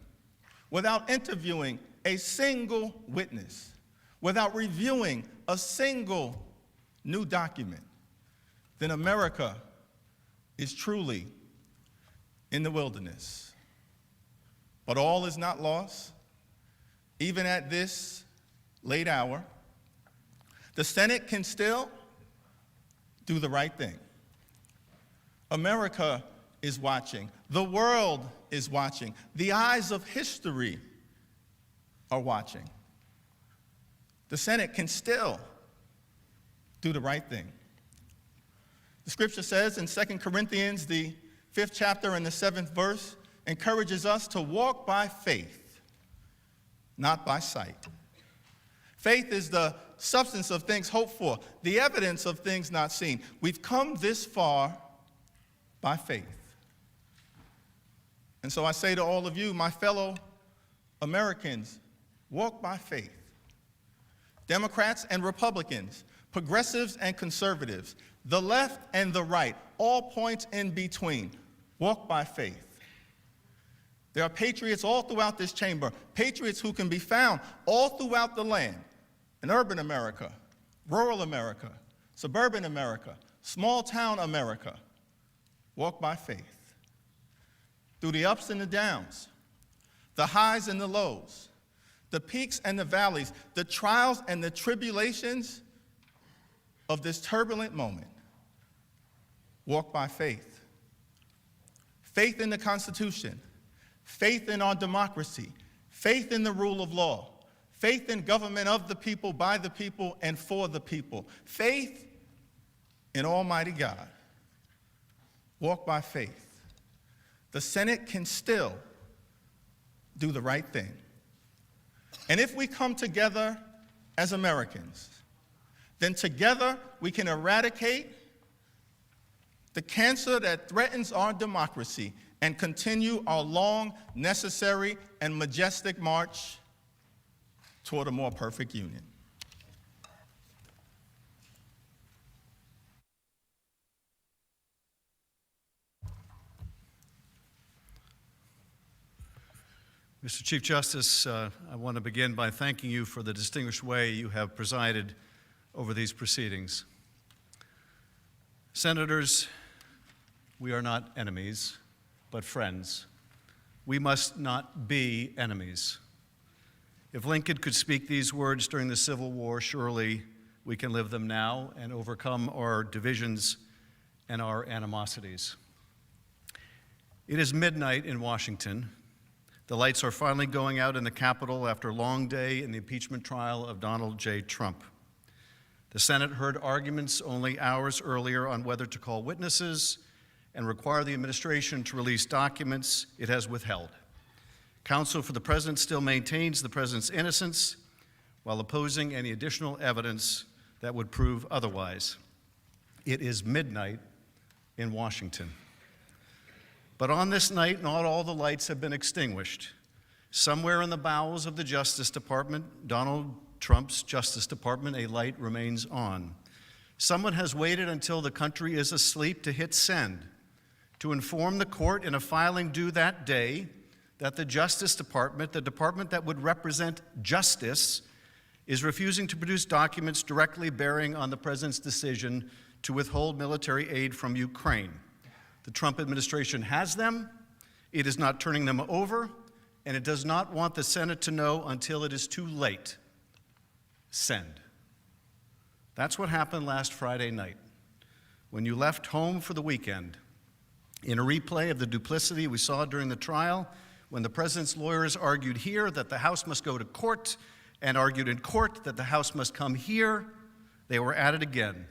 Speaker 8: without interviewing a single witness, without reviewing a single new document, then America is truly in the wilderness. But all is not lost. Even at this late hour, the Senate can still do the right thing. America is watching. The world is watching. The eyes of history are watching. The Senate can still do the right thing. The scripture says in 2 Corinthians, the 5th chapter and the 7th verse, encourages us to walk by faith, not by sight. Faith is the substance of things hoped for, the evidence of things not seen. We've come this far by faith. And so I say to all of you, my fellow Americans, walk by faith. Democrats and Republicans, progressives and conservatives, the left and the right, all points in between, walk by faith. There are patriots all throughout this chamber, patriots who can be found all throughout the land, in urban America, rural America, suburban America, small town America. Walk by faith. Through the ups and the downs, the highs and the lows, the peaks and the valleys, the trials and the tribulations of this turbulent moment. Walk by faith. Faith in the Constitution, faith in our democracy, faith in the rule of law, faith in government of the people, by the people, and for the people. Faith in Almighty God. Walk by faith. The Senate can still do the right thing. And if we come together as Americans, then together we can eradicate the cancer that threatens our democracy and continue our long, necessary, and majestic march toward a more perfect union.
Speaker 10: Mr. Chief Justice, I want to begin by thanking you for the distinguished way you have presided over these proceedings. Senators, we are not enemies, but friends. We must not be enemies. If Lincoln could speak these words during the Civil War, surely we can live them now and overcome our divisions and our animosities. It is midnight in Washington. The lights are finally going out in the Capitol after a long day in the impeachment trial of Donald J. Trump. The Senate heard arguments only hours earlier on whether to call witnesses and require the administration to release documents it has withheld. Counsel for the President still maintains the President's innocence while opposing any additional evidence that would prove otherwise. It is midnight in Washington. But on this night, not all the lights have been extinguished. Somewhere in the bowels of the Justice Department, Donald Trump's Justice Department, a light remains on. Someone has waited until the country is asleep to hit send, to inform the court in a filing due that day that the Justice Department, the department that would represent justice, is refusing to produce documents directly bearing on the President's decision to withhold military aid from Ukraine. The Trump administration has them, it is not turning them over, and it does not want the Senate to know until it is too late. Send. That's what happened last Friday night when you left home for the weekend. In a replay of the duplicity we saw during the trial, when the President's lawyers argued here that the House must go to court and argued in court that the House must come here, they were at it again,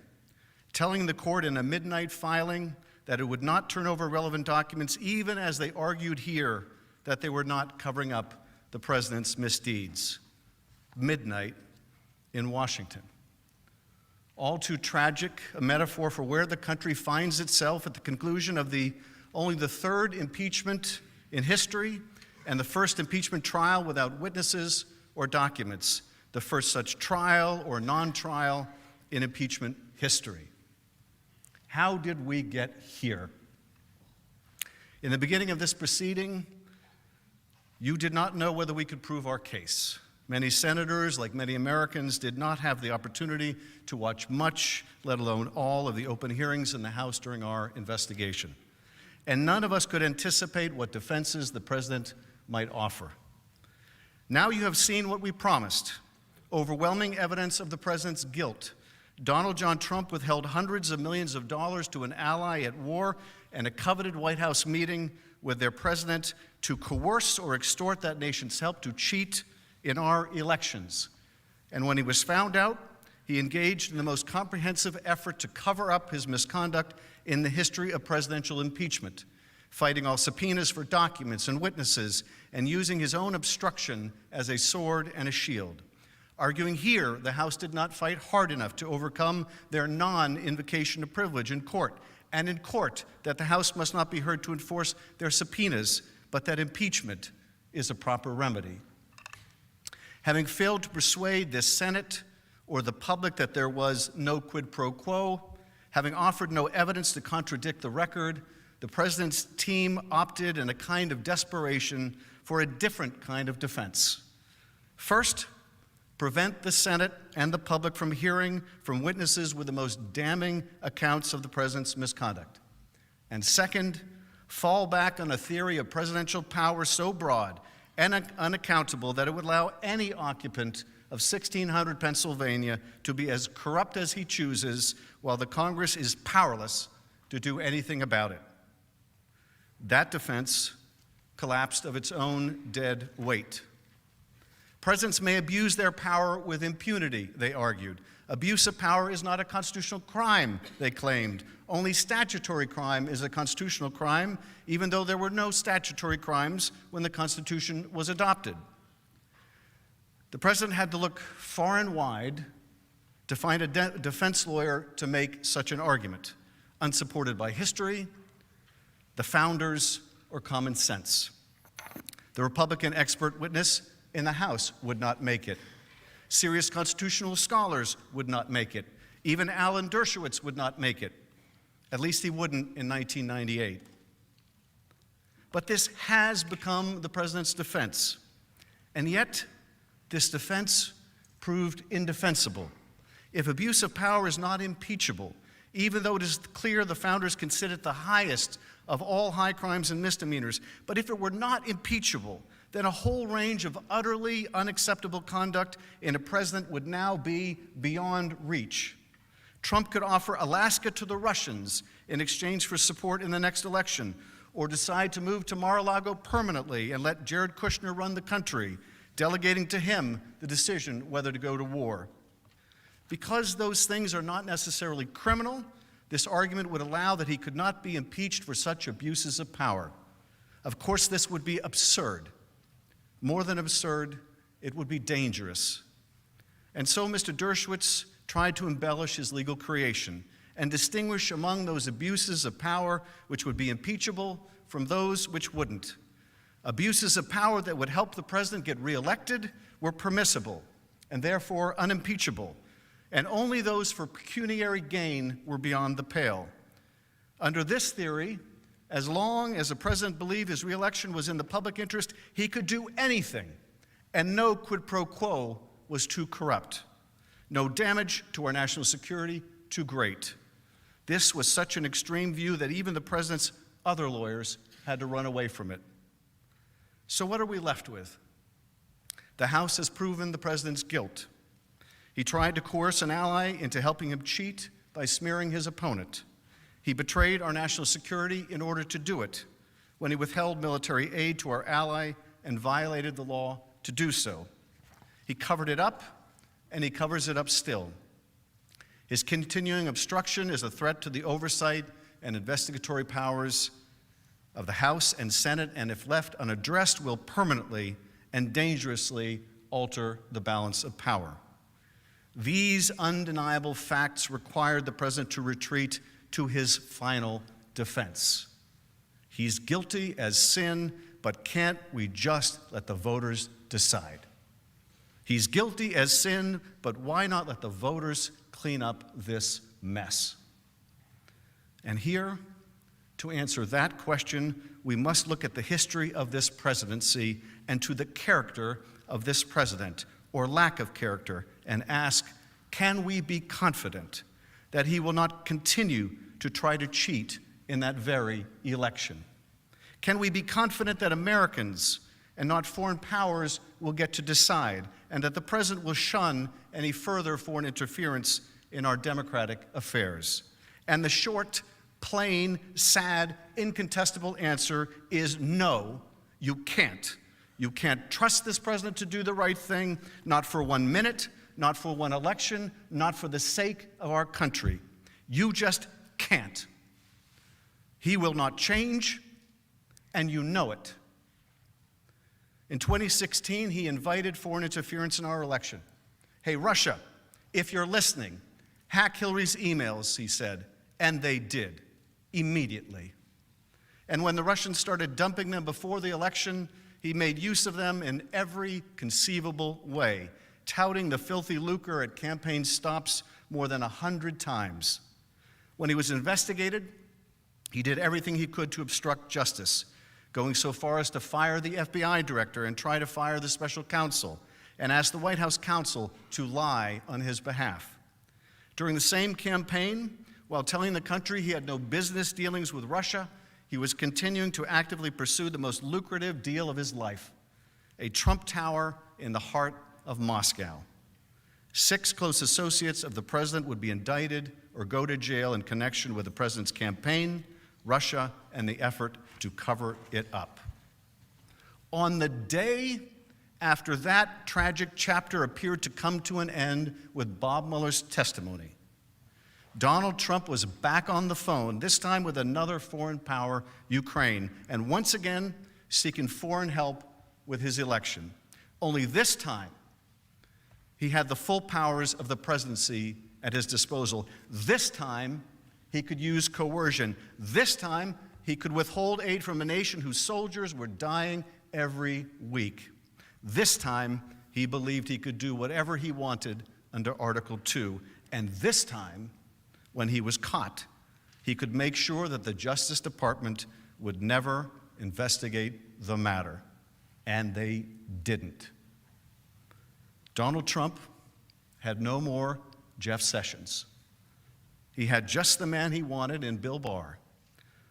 Speaker 10: telling the court in a midnight filing that it would not turn over relevant documents even as they argued here that they were not covering up the President's misdeeds. Midnight in Washington. All too tragic, a metaphor for where the country finds itself at the conclusion of only the third impeachment in history and the first impeachment trial without witnesses or documents, the first such trial or non-trial in impeachment history. How did we get here? In the beginning of this proceeding, you did not know whether we could prove our case. Many senators, like many Americans, did not have the opportunity to watch much, let alone all, of the open hearings in the House during our investigation. And none of us could anticipate what defenses the President might offer. Now you have seen what we promised: overwhelming evidence of the President's guilt. Donald John Trump withheld hundreds of millions of dollars to an ally at war and a coveted White House meeting with their president to coerce or extort that nation's help to cheat in our elections. And when he was found out, he engaged in the most comprehensive effort to cover up his misconduct in the history of presidential impeachment, fighting all subpoenas for documents and witnesses, and using his own obstruction as a sword and a shield. Arguing here, the House did not fight hard enough to overcome their non-invocation of privilege in court, and in court that the House must not be heard to enforce their subpoenas, but that impeachment is a proper remedy. Having failed to persuade the Senate or the public that there was no quid pro quo, having offered no evidence to contradict the record, the president's team opted in a kind of desperation for a different kind of defense. First, prevent the Senate and the public from hearing from witnesses with the most damning accounts of the president's misconduct. And second, fall back on a theory of presidential power so broad and unaccountable that it would allow any occupant of 1600 Pennsylvania to be as corrupt as he chooses, while the Congress is powerless to do anything about it. That defense collapsed of its own dead weight. Presidents may abuse their power with impunity, they argued. Abuse of power is not a constitutional crime, they claimed. Only statutory crime is a constitutional crime, even though there were no statutory crimes when the Constitution was adopted. The president had to look far and wide to find a defense lawyer to make such an argument, unsupported by history, the founders, or common sense. The Republican expert witness in the House would not make it. Serious constitutional scholars would not make it. Even Alan Dershowitz would not make it. At least he wouldn't in 1998. But this has become the president's defense. And yet, this defense proved indefensible. If abuse of power is not impeachable, even though it is clear the founders considered it the highest of all high crimes and misdemeanors, but if it were not impeachable, then a whole range of utterly unacceptable conduct in a president would now be beyond reach. Trump could offer Alaska to the Russians in exchange for support in the next election, or decide to move to Mar-a-Lago permanently and let Jared Kushner run the country, delegating to him the decision whether to go to war. Because those things are not necessarily criminal, this argument would allow that he could not be impeached for such abuses of power. Of course, this would be absurd. More than absurd, it would be dangerous. And so Mr. Dershowitz tried to embellish his legal creation and distinguish among those abuses of power which would be impeachable from those which wouldn't. Abuses of power that would help the president get reelected were permissible and therefore unimpeachable, and only those for pecuniary gain were beyond the pale. Under this theory, as long as the president believed his reelection was in the public interest, he could do anything, and no quid pro quo was too corrupt. No damage to our national security too great. This was such an extreme view that even the president's other lawyers had to run away from it. So what are we left with? The House has proven the president's guilt. He tried to coerce an ally into helping him cheat by smearing his opponent. He betrayed our national security in order to do it when he withheld military aid to our ally and violated the law to do so. He covered it up, and he covers it up still. His continuing obstruction is a threat to the oversight and investigatory powers of the House and Senate, and if left unaddressed, will permanently and dangerously alter the balance of power. These undeniable facts required the president to retreat to his final defense. He's guilty as sin, but can't we just let the voters decide? He's guilty as sin, but why not let the voters clean up this mess? And here, to answer that question, we must look at the history of this presidency and to the character of this president, or lack of character, and ask, can we be confident that he will not continue to try to cheat in that very election? Can we be confident that Americans and not foreign powers will get to decide, and that the president will shun any further foreign interference in our democratic affairs? And the short, plain, sad, incontestable answer is no, you can't. You can't trust this president to do the right thing, not for 1 minute, not for one election, not for the sake of our country. You just can't. He will not change, and you know it. In 2016, he invited foreign interference in our election. Hey, Russia, if you're listening, hack Hillary's emails, he said, and they did, immediately. And when the Russians started dumping them before the election, he made use of them in every conceivable way, touting the filthy lucre at campaign stops more than 100 times. When he was investigated, he did everything he could to obstruct justice, going so far as to fire the FBI director and try to fire the special counsel, and ask the White House counsel to lie on his behalf. During the same campaign, while telling the country he had no business dealings with Russia, he was continuing to actively pursue the most lucrative deal of his life, a Trump Tower in the heart of Moscow. 6 close associates of the president would be indicted or go to jail in connection with the president's campaign, Russia, and the effort to cover it up. On the day after that tragic chapter appeared to come to an end with Bob Mueller's testimony, Donald Trump was back on the phone, this time with another foreign power, Ukraine, and once again seeking foreign help with his election. Only this time, he had the full powers of the presidency at his disposal. This time, he could use coercion. This time, he could withhold aid from a nation whose soldiers were dying every week. This time, he believed he could do whatever he wanted under Article 2. And this time, when he was caught, he could make sure that the Justice Department would never investigate the matter. And they didn't. Donald Trump had no more Jeff Sessions. He had just the man he wanted in Bill Barr,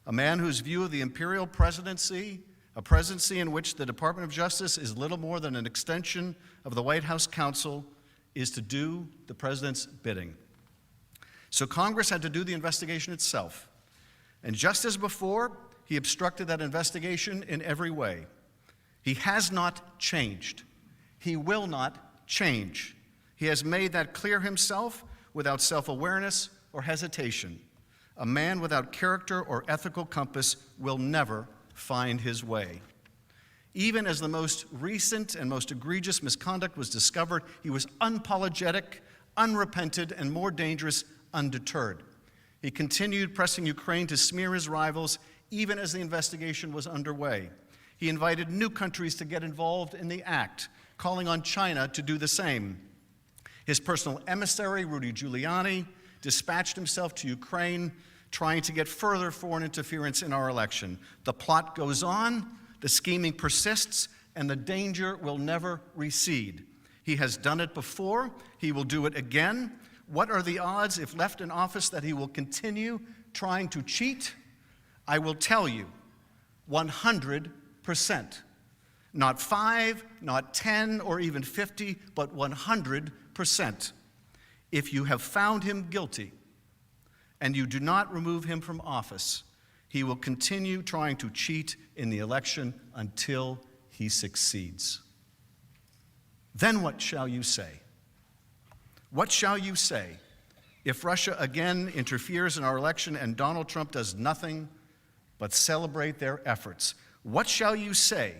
Speaker 10: a man whose view of the imperial presidency, a presidency in which the Department of Justice is little more than an extension of the White House counsel, is to do the president's bidding. So Congress had to do the investigation itself. And just as before, he obstructed that investigation in every way. He has not changed. He will not change. He has made that clear himself without self-awareness or hesitation. A man without character or ethical compass will never find his way. Even as the most recent and most egregious misconduct was discovered, he was unapologetic, unrepentant, and more dangerous, undeterred. He continued pressing Ukraine to smear his rivals even as the investigation was underway. He invited new countries to get involved in the act, calling on China to do the same. His personal emissary, Rudy Giuliani, dispatched himself to Ukraine, trying to get further foreign interference in our election. The plot goes on, the scheming persists, and the danger will never recede. He has done it before, he will do it again. What are the odds, if left in office, that he will continue trying to cheat? I will tell you, 100%. Not 5, not 10, or even 50, but 100%. If you have found him guilty and you do not remove him from office, he will continue trying to cheat in the election until he succeeds. Then what shall you say? What shall you say if Russia again interferes in our election and Donald Trump does nothing but celebrate their efforts? What shall you say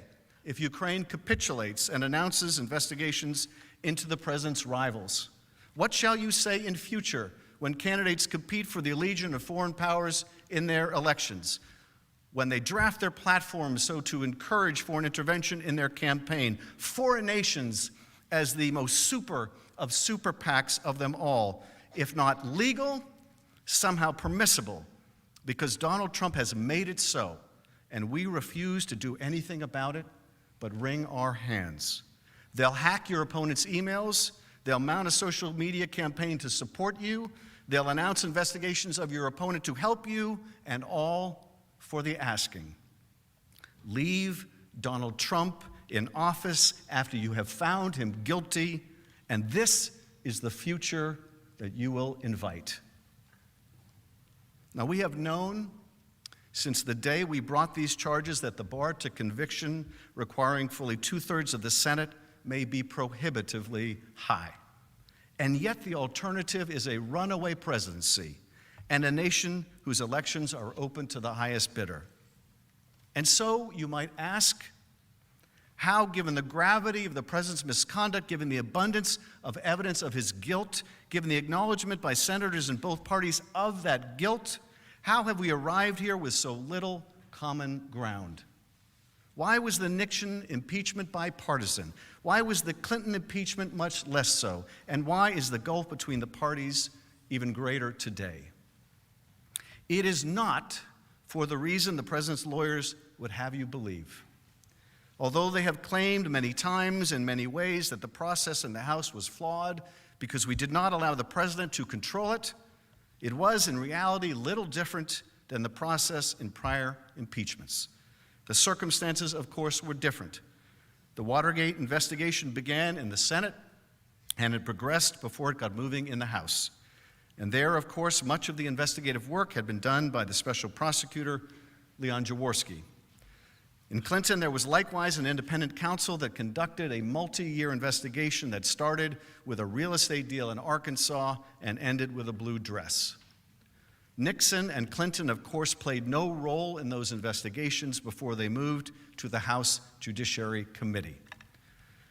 Speaker 10: if Ukraine capitulates and announces investigations into the president's rivals? What shall you say in future when candidates compete for the allegiance of foreign powers in their elections? When they draft their platforms so to encourage foreign intervention in their campaign, foreign nations as the most super of super PACs of them all, if not legal, somehow permissible, because Donald Trump has made it so, and we refuse to do anything about it but wring our hands. They'll hack your opponent's emails, they'll mount a social media campaign to support you, they'll announce investigations of your opponent to help you, and all for the asking. Leave Donald Trump in office after you have found him guilty, and this is the future that you will invite. Now, we have known since the day we brought these charges that the bar to conviction requiring fully 2/3 of the Senate may be prohibitively high. And yet the alternative is a runaway presidency and a nation whose elections are open to the highest bidder. And so you might ask, how, given the gravity of the president's misconduct, given the abundance of evidence of his guilt, given the acknowledgement by senators in both parties of that guilt, how have we arrived here with so little common ground? Why was the Nixon impeachment bipartisan? Why was the Clinton impeachment much less so? And why is the gulf between the parties even greater today? It is not for the reason the president's lawyers would have you believe. Although they have claimed many times in many ways that the process in the House was flawed because we did not allow the president to control it, it was in reality little different than the process in prior impeachments. The circumstances, of course, were different. The Watergate investigation began in the Senate, and it progressed before it got moving in the House. And there, of course, much of the investigative work had been done by the special prosecutor, Leon Jaworski. In Clinton, there was likewise an independent counsel that conducted a multi-year investigation that started with a real estate deal in Arkansas and ended with a blue dress. Nixon and Clinton, of course, played no role in those investigations before they moved to the House Judiciary Committee.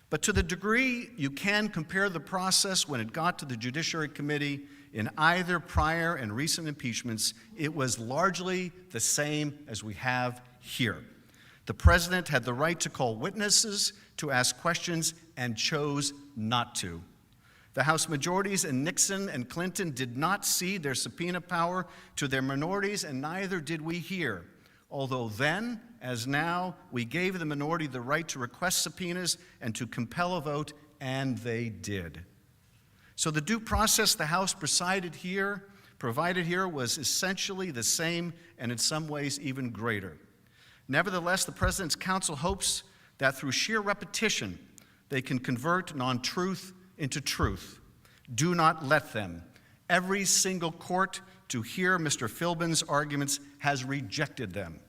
Speaker 10: But to the degree you can compare the process when it got to the Judiciary Committee in either prior and recent impeachments, it was largely the same as we have here. The president had the right to call witnesses, to ask questions, and chose not to. The House majorities in Nixon and Clinton did not cede their subpoena power to their minorities, and neither did we here. Although then, as now, we gave the minority the right to request subpoenas and to compel a vote, and they did. So the due process the House provided here was essentially the same and in some ways even greater. Nevertheless, the president's counsel hopes that through sheer repetition, they can convert non-truth into truth. Do not let them. Every single court to hear Mr. Philbin's arguments has rejected them.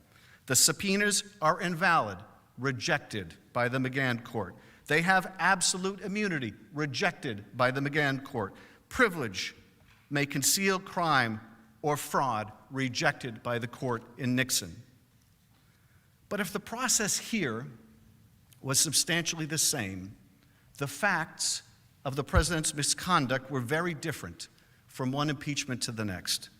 Speaker 10: The subpoenas are invalid, rejected by the McGahn court. They have absolute immunity, rejected by the McGahn court. Privilege may conceal crime or fraud, rejected by the court in Nixon. But if the process here was substantially the same, the facts of the president's misconduct were very different from one impeachment to the next.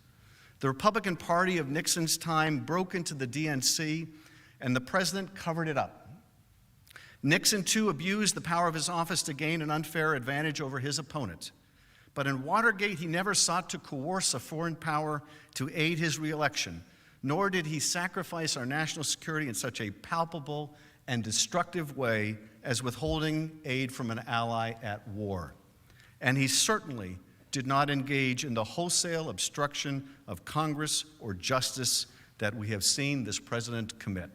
Speaker 10: The Republican Party of Nixon's time broke into the DNC, and the president covered it up. Nixon, too, abused the power of his office to gain an unfair advantage over his opponent. But in Watergate, he never sought to coerce a foreign power to aid his reelection, nor did he sacrifice our national security in such a palpable and destructive way as withholding aid from an ally at war. And he certainly did not engage in the wholesale obstruction of Congress or justice that we have seen this president commit.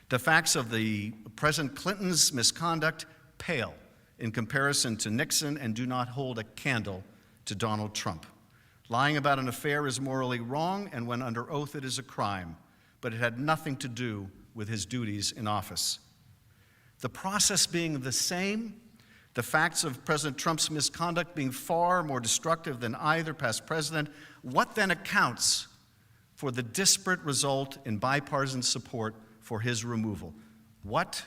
Speaker 10: The facts of the President Clinton's misconduct pale in comparison to Nixon and do not hold a candle to Donald Trump. Lying about an affair is morally wrong, and when under oath it is a crime, but it had nothing to do with his duties in office. The process being the same, the facts of President Trump's misconduct being far more destructive than either past president, what then accounts for the disparate result in bipartisan support for his removal? What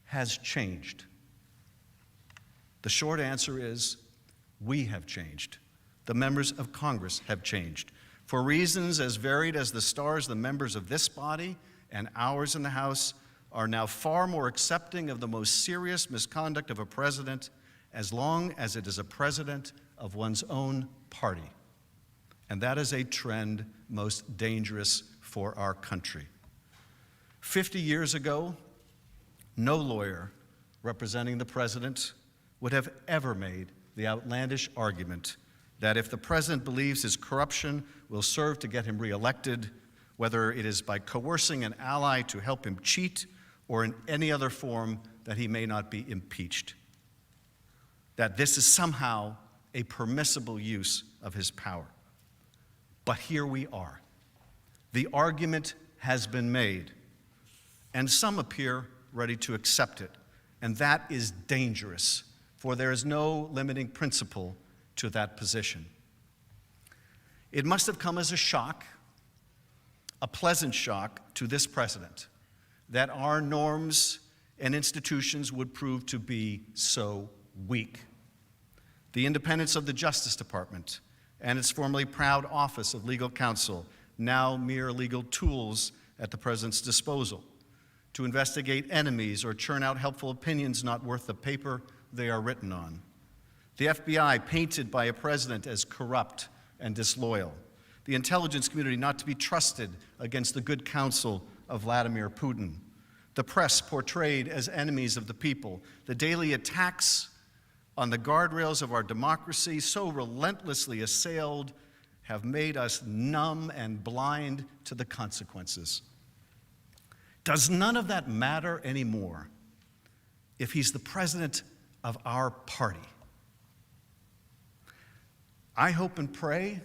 Speaker 10: has changed? The short answer is, we have changed. The members of Congress have changed. For reasons as varied as the stars, the members of this body and ours in the House are now far more accepting of the most serious misconduct of a president, as long as it is a president of one's own party. And that is a trend most dangerous for our country. 50 years ago, no lawyer representing the president would have ever made the outlandish argument that if the president believes his corruption will serve to get him reelected, whether it is by coercing an ally to help him cheat or in any other form, that he may not be impeached, that this is somehow a permissible use of his power. But here we are. The argument has been made, and some appear ready to accept it, and that is dangerous, for there is no limiting principle to that position. It must have come as a shock a pleasant shock to this president that our norms and institutions would prove to be so weak. The independence of the Justice Department and its formerly proud Office of Legal Counsel, now mere legal tools at the president's disposal to investigate enemies or churn out helpful opinions not worth the paper they are written on. The FBI painted by a president as corrupt and disloyal. The intelligence community not to be trusted against the good counsel of Vladimir Putin. The press portrayed as enemies of the people. The daily attacks on the guardrails of our democracy, so relentlessly assailed, have made us numb and blind to the consequences. Does none of that matter anymore if he's the president of our party? I hope and pray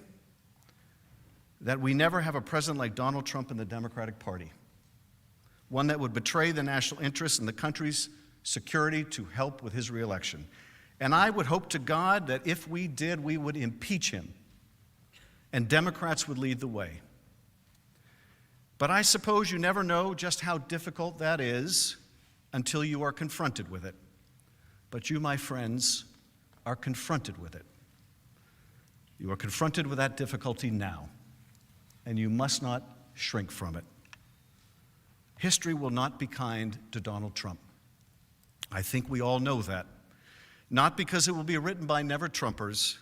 Speaker 10: that we never have a president like Donald Trump in the Democratic Party, one that would betray the national interest and the country's security to help with his reelection. And I would hope to God that if we did, we would impeach him, and Democrats would lead the way. But I suppose you never know just how difficult that is until you are confronted with it. But you, my friends, are confronted with it. You are confronted with that difficulty now, and you must not shrink from it. History will not be kind to Donald Trump. I think we all know that. Not because it will be written by never-Trumpers,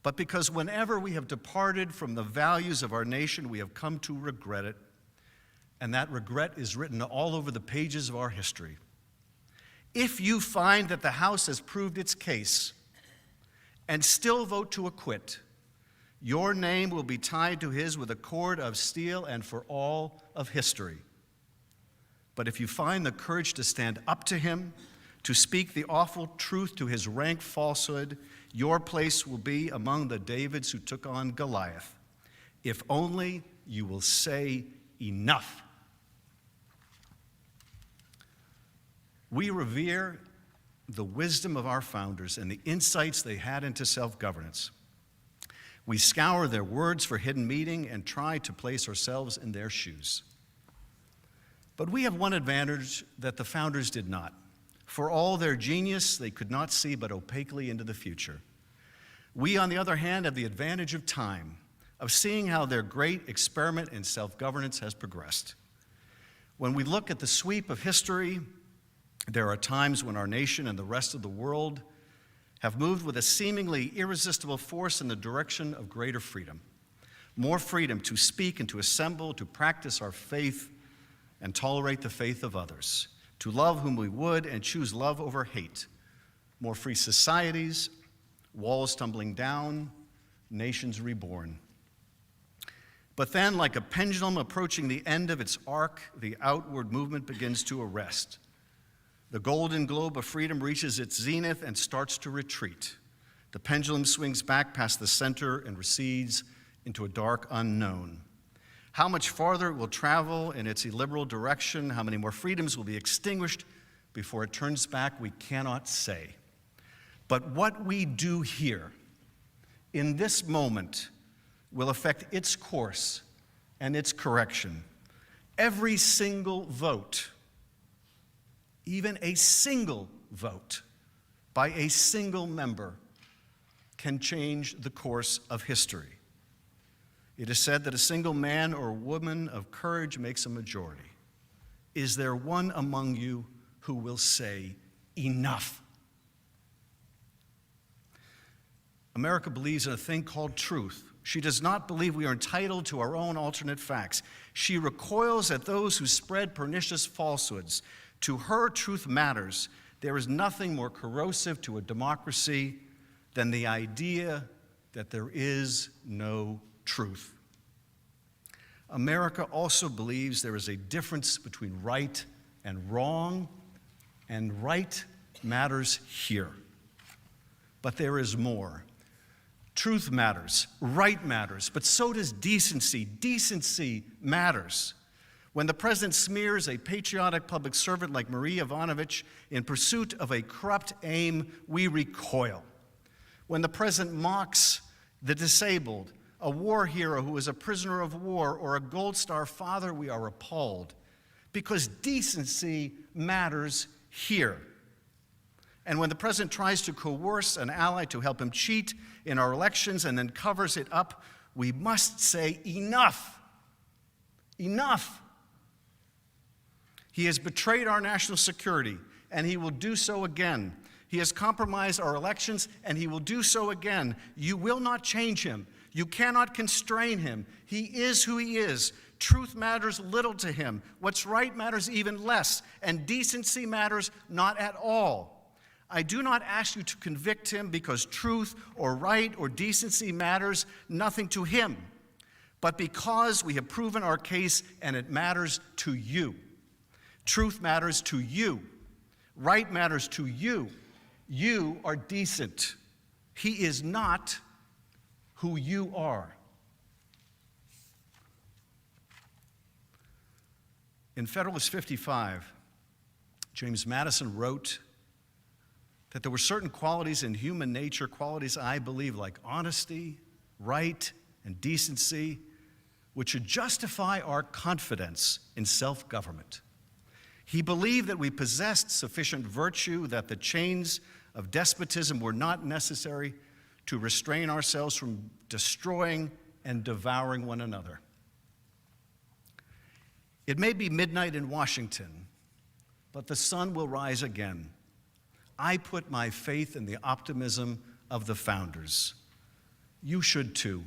Speaker 10: but because whenever we have departed from the values of our nation, we have come to regret it, and that regret is written all over the pages of our history. If you find that the House has proved its case and still vote to acquit, your name will be tied to his with a cord of steel and for all of history. But if you find the courage to stand up to him, to speak the awful truth to his rank falsehood, your place will be among the Davids who took on Goliath. If only you will say enough. We revere the wisdom of our founders and the insights they had into self-governance. We scour their words for hidden meaning and try to place ourselves in their shoes. But we have one advantage that the founders did not. For all their genius, they could not see but opaquely into the future. We, on the other hand, have the advantage of time, of seeing how their great experiment in self-governance has progressed. When we look at the sweep of history, there are times when our nation and the rest of the world have moved with a seemingly irresistible force in the direction of greater freedom. More freedom to speak and to assemble, to practice our faith and tolerate the faith of others, to love whom we would and choose love over hate. More free societies, walls tumbling down, nations reborn. But then, like a pendulum approaching the end of its arc, the outward movement begins to arrest. The golden globe of freedom reaches its zenith and starts to retreat. The pendulum swings back past the center and recedes into a dark unknown. How much farther it will travel in its illiberal direction, how many more freedoms will be extinguished before it turns back, we cannot say. But what we do here in this moment will affect its course and its correction. Every single vote, even a single vote by a single member, can change the course of history. It is said that a single man or woman of courage makes a majority. Is there one among you who will say, enough? America believes in a thing called truth. She does not believe we are entitled to our own alternate facts. She recoils at those who spread pernicious falsehoods. To her, truth matters. There is nothing more corrosive to a democracy than the idea that there is no truth. America also believes there is a difference between right and wrong, and right matters here. But there is more. Truth matters, right matters, but so does decency. Decency matters. When the president smears a patriotic public servant like Marie Yovanovitch in pursuit of a corrupt aim, we recoil. When the president mocks the disabled, a war hero who is a prisoner of war, or a Gold Star father, we are appalled, because decency matters here. And when the president tries to coerce an ally to help him cheat in our elections and then covers it up, we must say enough. Enough. He has betrayed our national security, and he will do so again. He has compromised our elections, and he will do so again. You will not change him. You cannot constrain him. He is who he is. Truth matters little to him. What's right matters even less, and decency matters not at all. I do not ask you to convict him because truth or right or decency matters nothing to him, but because we have proven our case and it matters to you. Truth matters to you. Right matters to you. You are decent. He is not who you are. In Federalist 55, James Madison wrote that there were certain qualities in human nature, qualities I believe like honesty, right, and decency, which should justify our confidence in self-government. He believed that we possessed sufficient virtue, that the chains of despotism were not necessary to restrain ourselves from destroying and devouring one another. It may be midnight in Washington, but the sun will rise again. I put my faith in the optimism of the founders. You should too.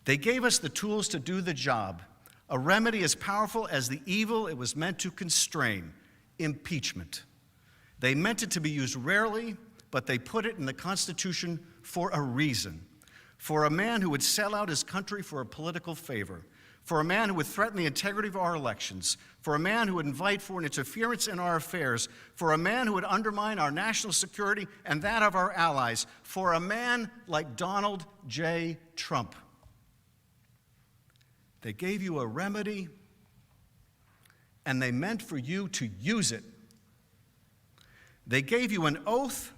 Speaker 10: They gave us the tools to do the job, a remedy as powerful as the evil it was meant to constrain, impeachment. They meant it to be used rarely, but they put it in the Constitution for a reason. For a man who would sell out his country for a political favor, for a man who would threaten the integrity of our elections, for a man who would invite foreign interference in our affairs, for a man who would undermine our national security and that of our allies, for a man like Donald J. Trump. They gave you a remedy, and they meant for you to use it. They gave you an oath,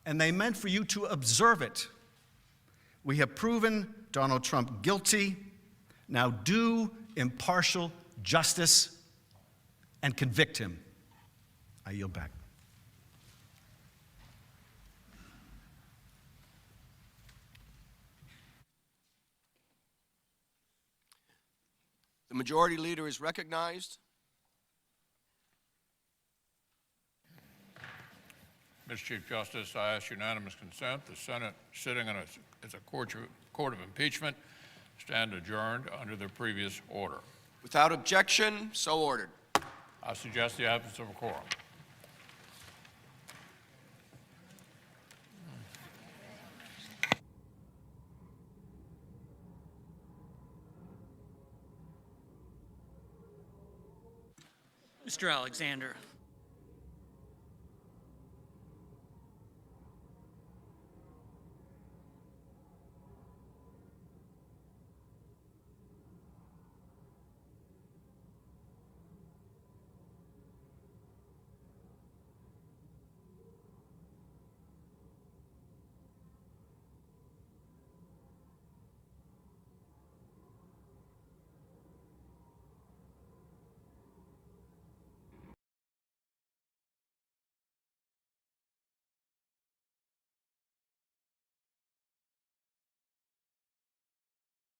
Speaker 10: and they meant for you to observe it. We have proven Donald Trump guilty. Now do impartial justice and convict him. I yield back.
Speaker 11: The Majority Leader is recognized.
Speaker 12: Mr. Chief Justice, I ask unanimous consent. The Senate, sitting as a court of impeachment, stand adjourned under the previous order.
Speaker 11: Without objection, so ordered.
Speaker 12: I suggest the absence of a quorum.
Speaker 14: Mr. Alexander.